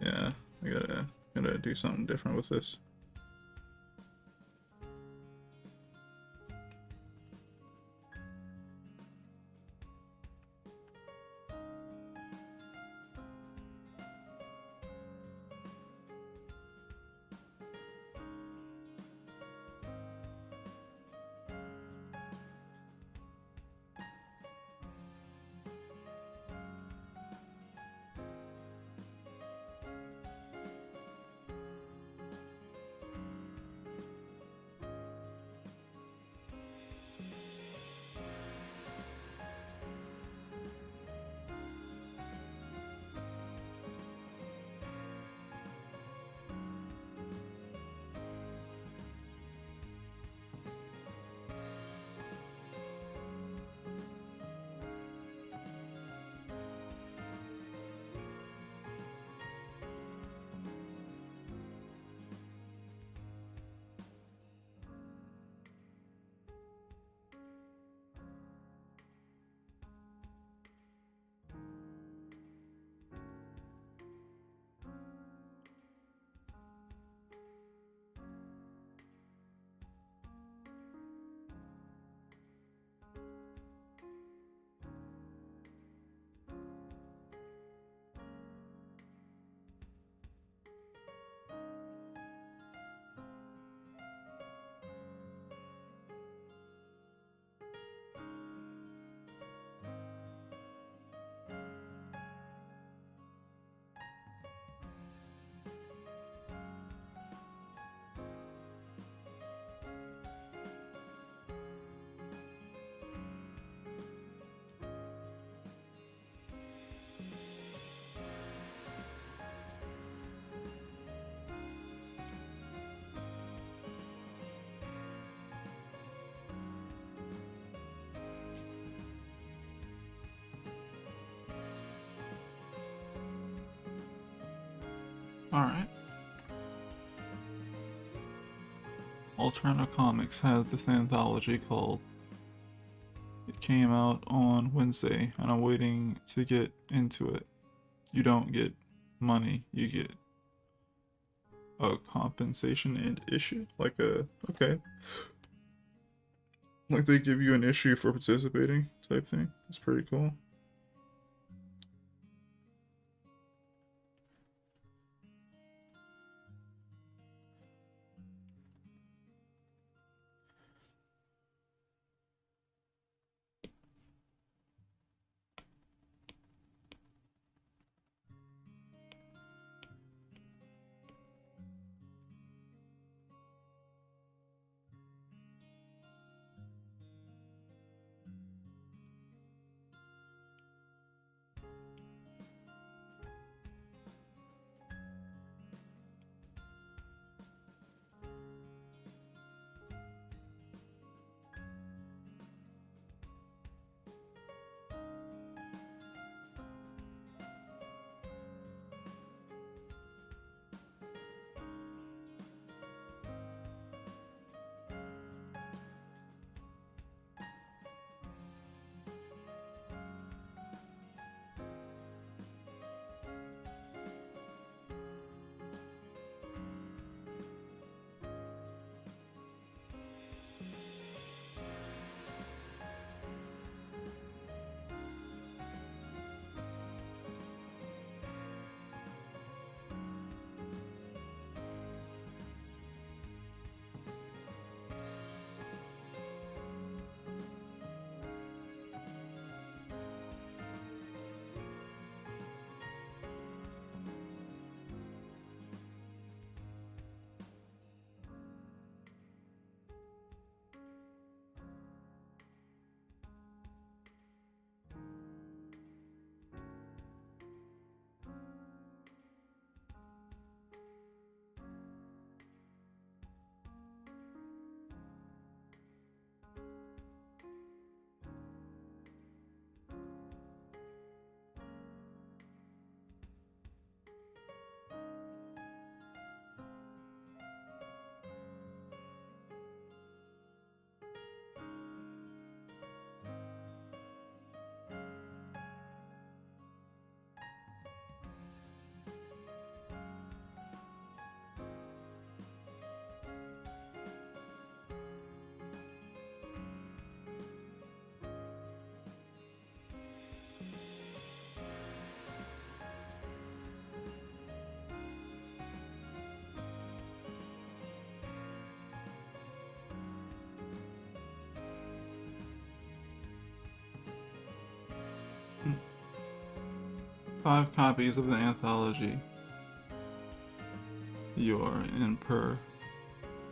Yeah, I gotta do something different with this. Alright. Alternative Comics has this anthology called. It came out on Wednesday, and I'm waiting to get into it. You don't get money, you get a compensation and issue. Like a. Okay. Like they give you an issue for participating type thing. It's pretty cool. 5 copies of the anthology. You're in per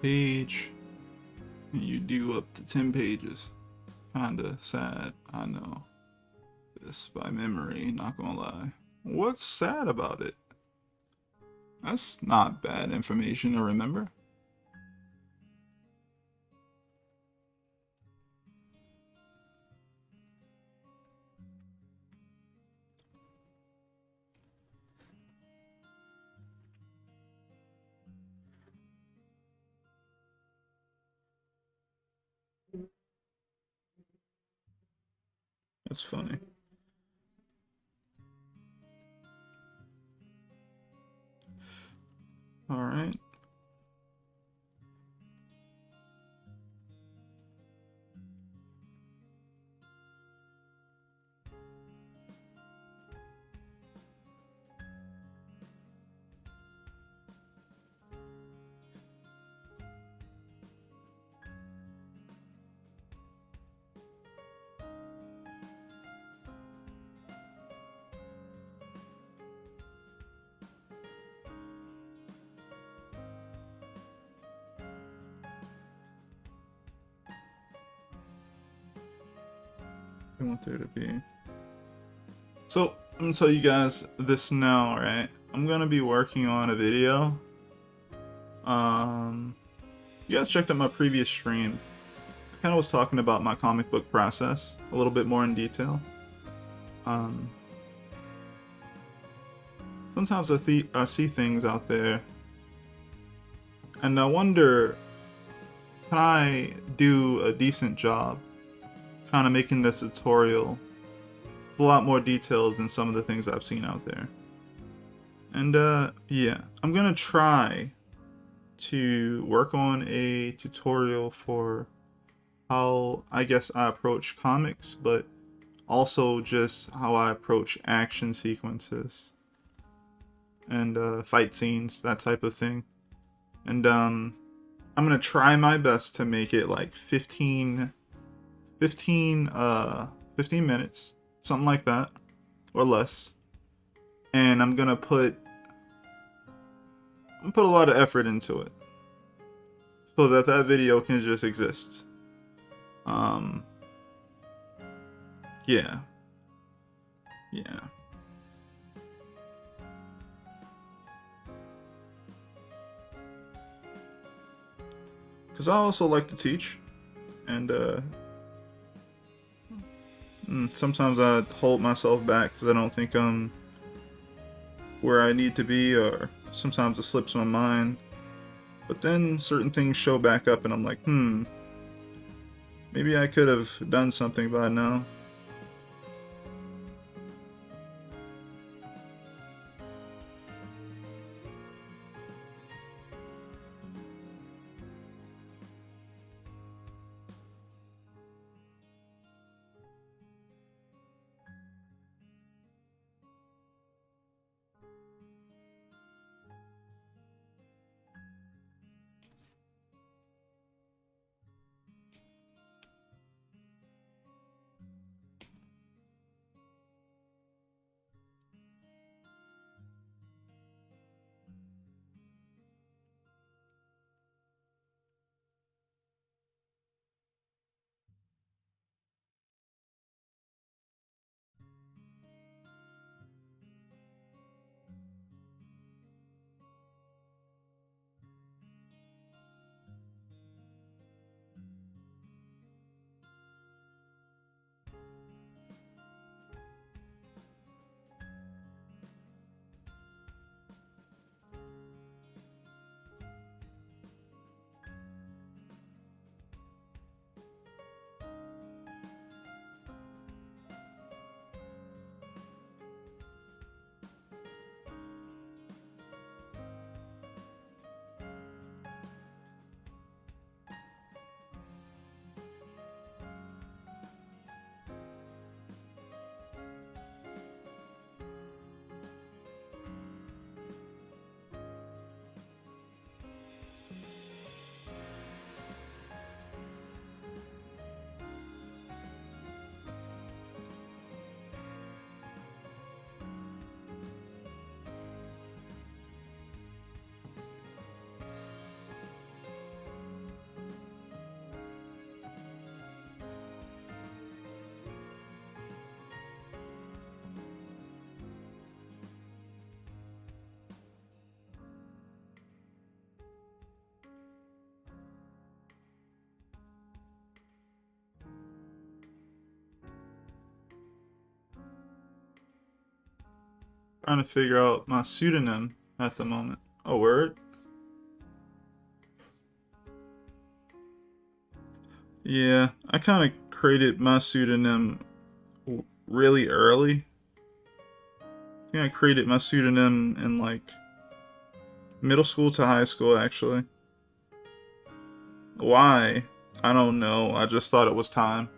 page, and you do up to 10 pages. Kinda sad, I know. This by memory, not gonna lie. What's sad about it? That's not bad information to remember. That's funny. Alright. I want there to be. So, I'm gonna tell you guys this now, right? I'm gonna be working on a video. You guys checked out my previous stream. I kind of was talking about my comic book process a little bit more in detail. Sometimes I see things out there, and I wonder, can I do a decent job kind of making this tutorial with a lot more details than some of the things I've seen out there. And yeah, I'm gonna try to work on a tutorial for how I guess I approach comics, but also just how I approach action sequences and fight scenes, that type of thing. And I'm gonna try my best to make it like 15 minutes, something like that, or less. And I'm gonna put a lot of effort into it so that that video can just exist. Yeah. Because I also like to teach, and sometimes I hold myself back because I don't think I'm where I need to be, or sometimes it slips my mind. But then certain things show back up and I'm like, maybe I could have done something by now. trying to figure out my pseudonym at the moment. Oh, word? Yeah, I kind of created my pseudonym really early. I think I created my pseudonym in like middle school to high school, actually. Why? I don't know. I just thought it was time.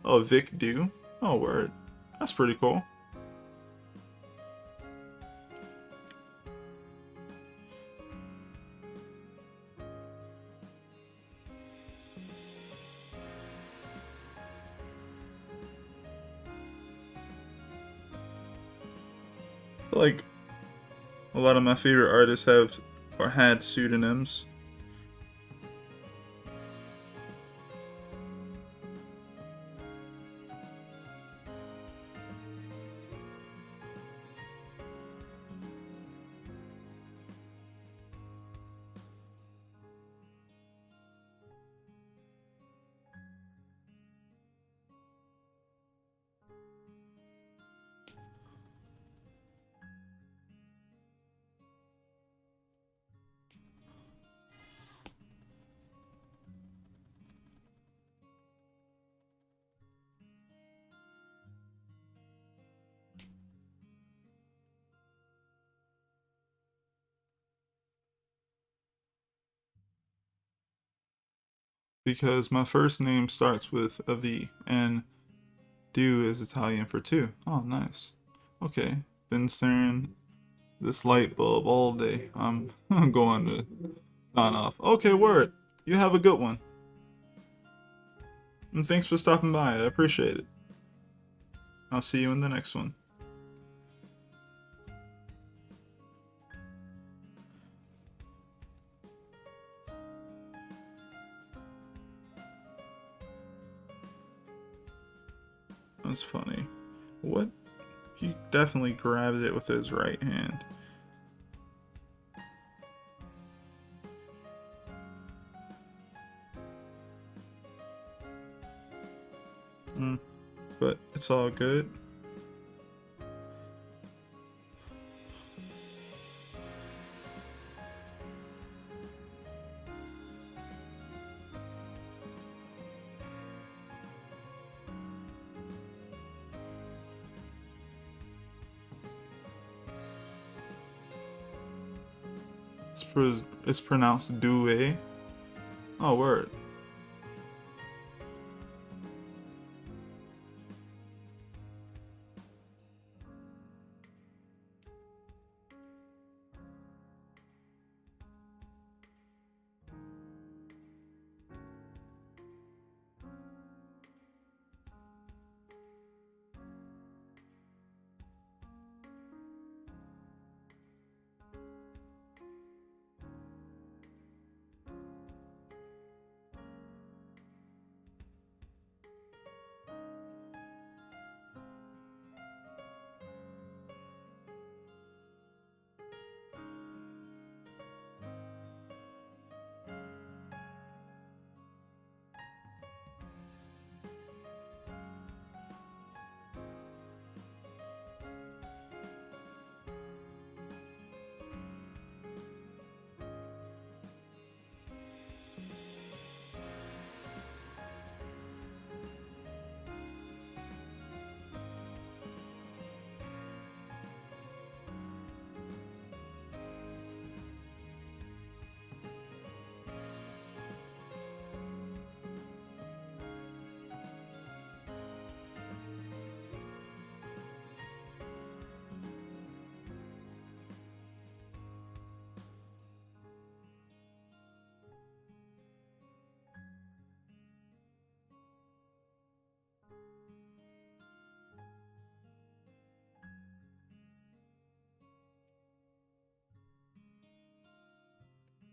Oh, Vic Do? Oh, word. That's pretty cool. Like, a lot of my favorite artists have or had pseudonyms. Because my first name starts with a V, and do is Italian for two. Oh, nice. Okay, been staring this light bulb all day. I'm going to sign off. Okay, word. You have a good one. And thanks for stopping by. I appreciate it. I'll see you in the next one. That's funny. What? He definitely grabbed it with his right hand. But it's all good. It's pronounced Due. Oh, word.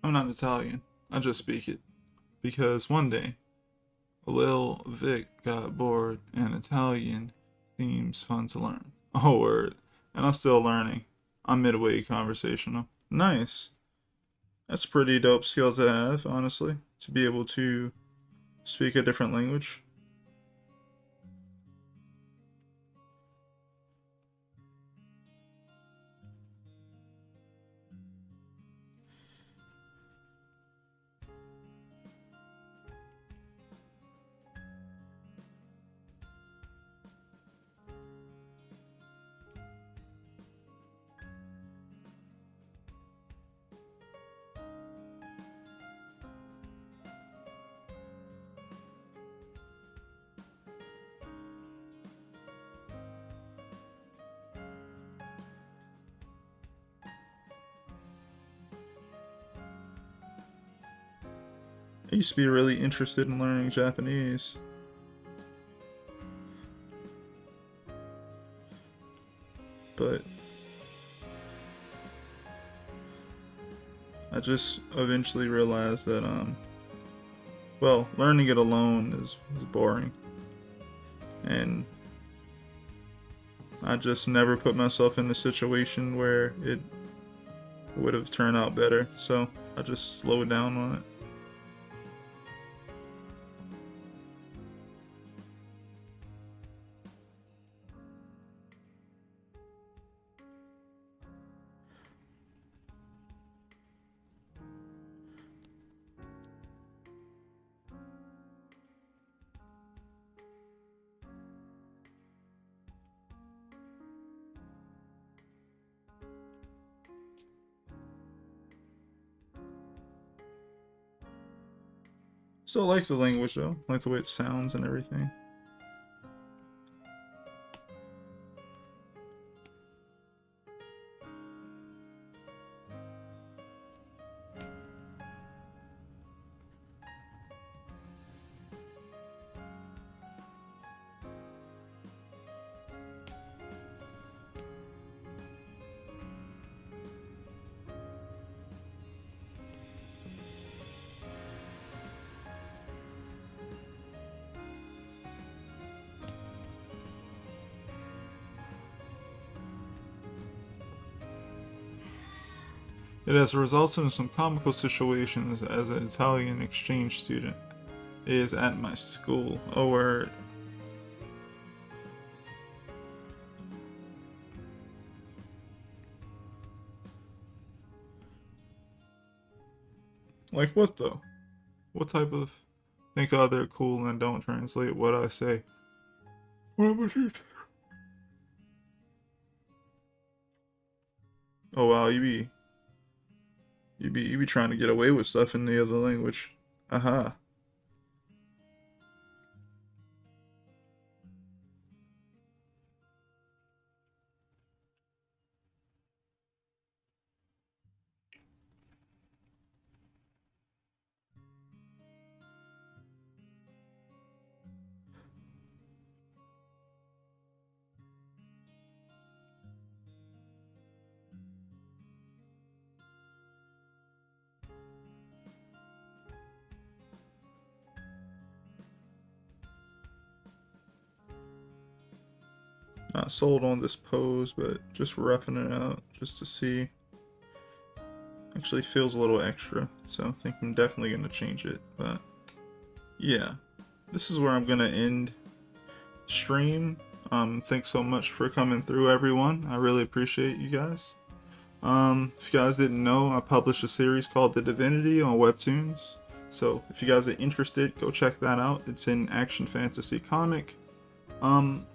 I'm not Italian. I just speak it. Because one day, Lil Vic got bored and Italian seems fun to learn. Oh, word. And I'm still learning. I'm midway conversational. Nice. That's a pretty dope skill to have, honestly. To be able to speak a different language. I used to be really interested in learning Japanese. But I just eventually realized that, well, learning it alone is boring. And I just never put myself in a situation where it would have turned out better. So I just slowed down on it. Still likes the language though, like the way it sounds and everything. It has resulted in some comical situations as an Italian exchange student is at my school. Oh, word. Like what though? What type of think other cool and don't translate what I say? What was it? Oh wow, you be trying to get away with stuff in the other language. Aha. Not sold on this pose, but just roughing it out just to see. Actually feels a little extra, so I think I'm definitely going to change it. But yeah, this is where I'm going to end stream. Thanks so much for coming through, everyone. I really appreciate you guys. If you guys didn't know, I published a series called The Divinity on webtoons. So if you guys are interested, go check that out. It's an action fantasy comic.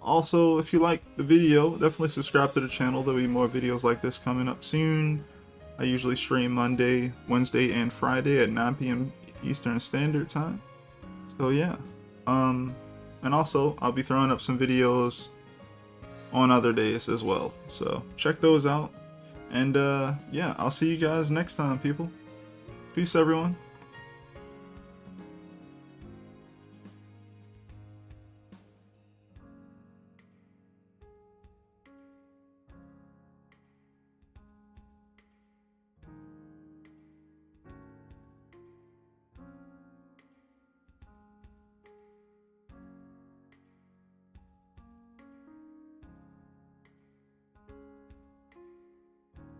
Also, if you like the video, definitely subscribe to the channel. There'll be more videos like this coming up soon. I usually stream Monday, Wednesday, and Friday at 9 p.m. Eastern Standard Time. So yeah. And also, I'll be throwing up some videos on other days as well. So check those out. And yeah, I'll see you guys next time, people. Peace, everyone.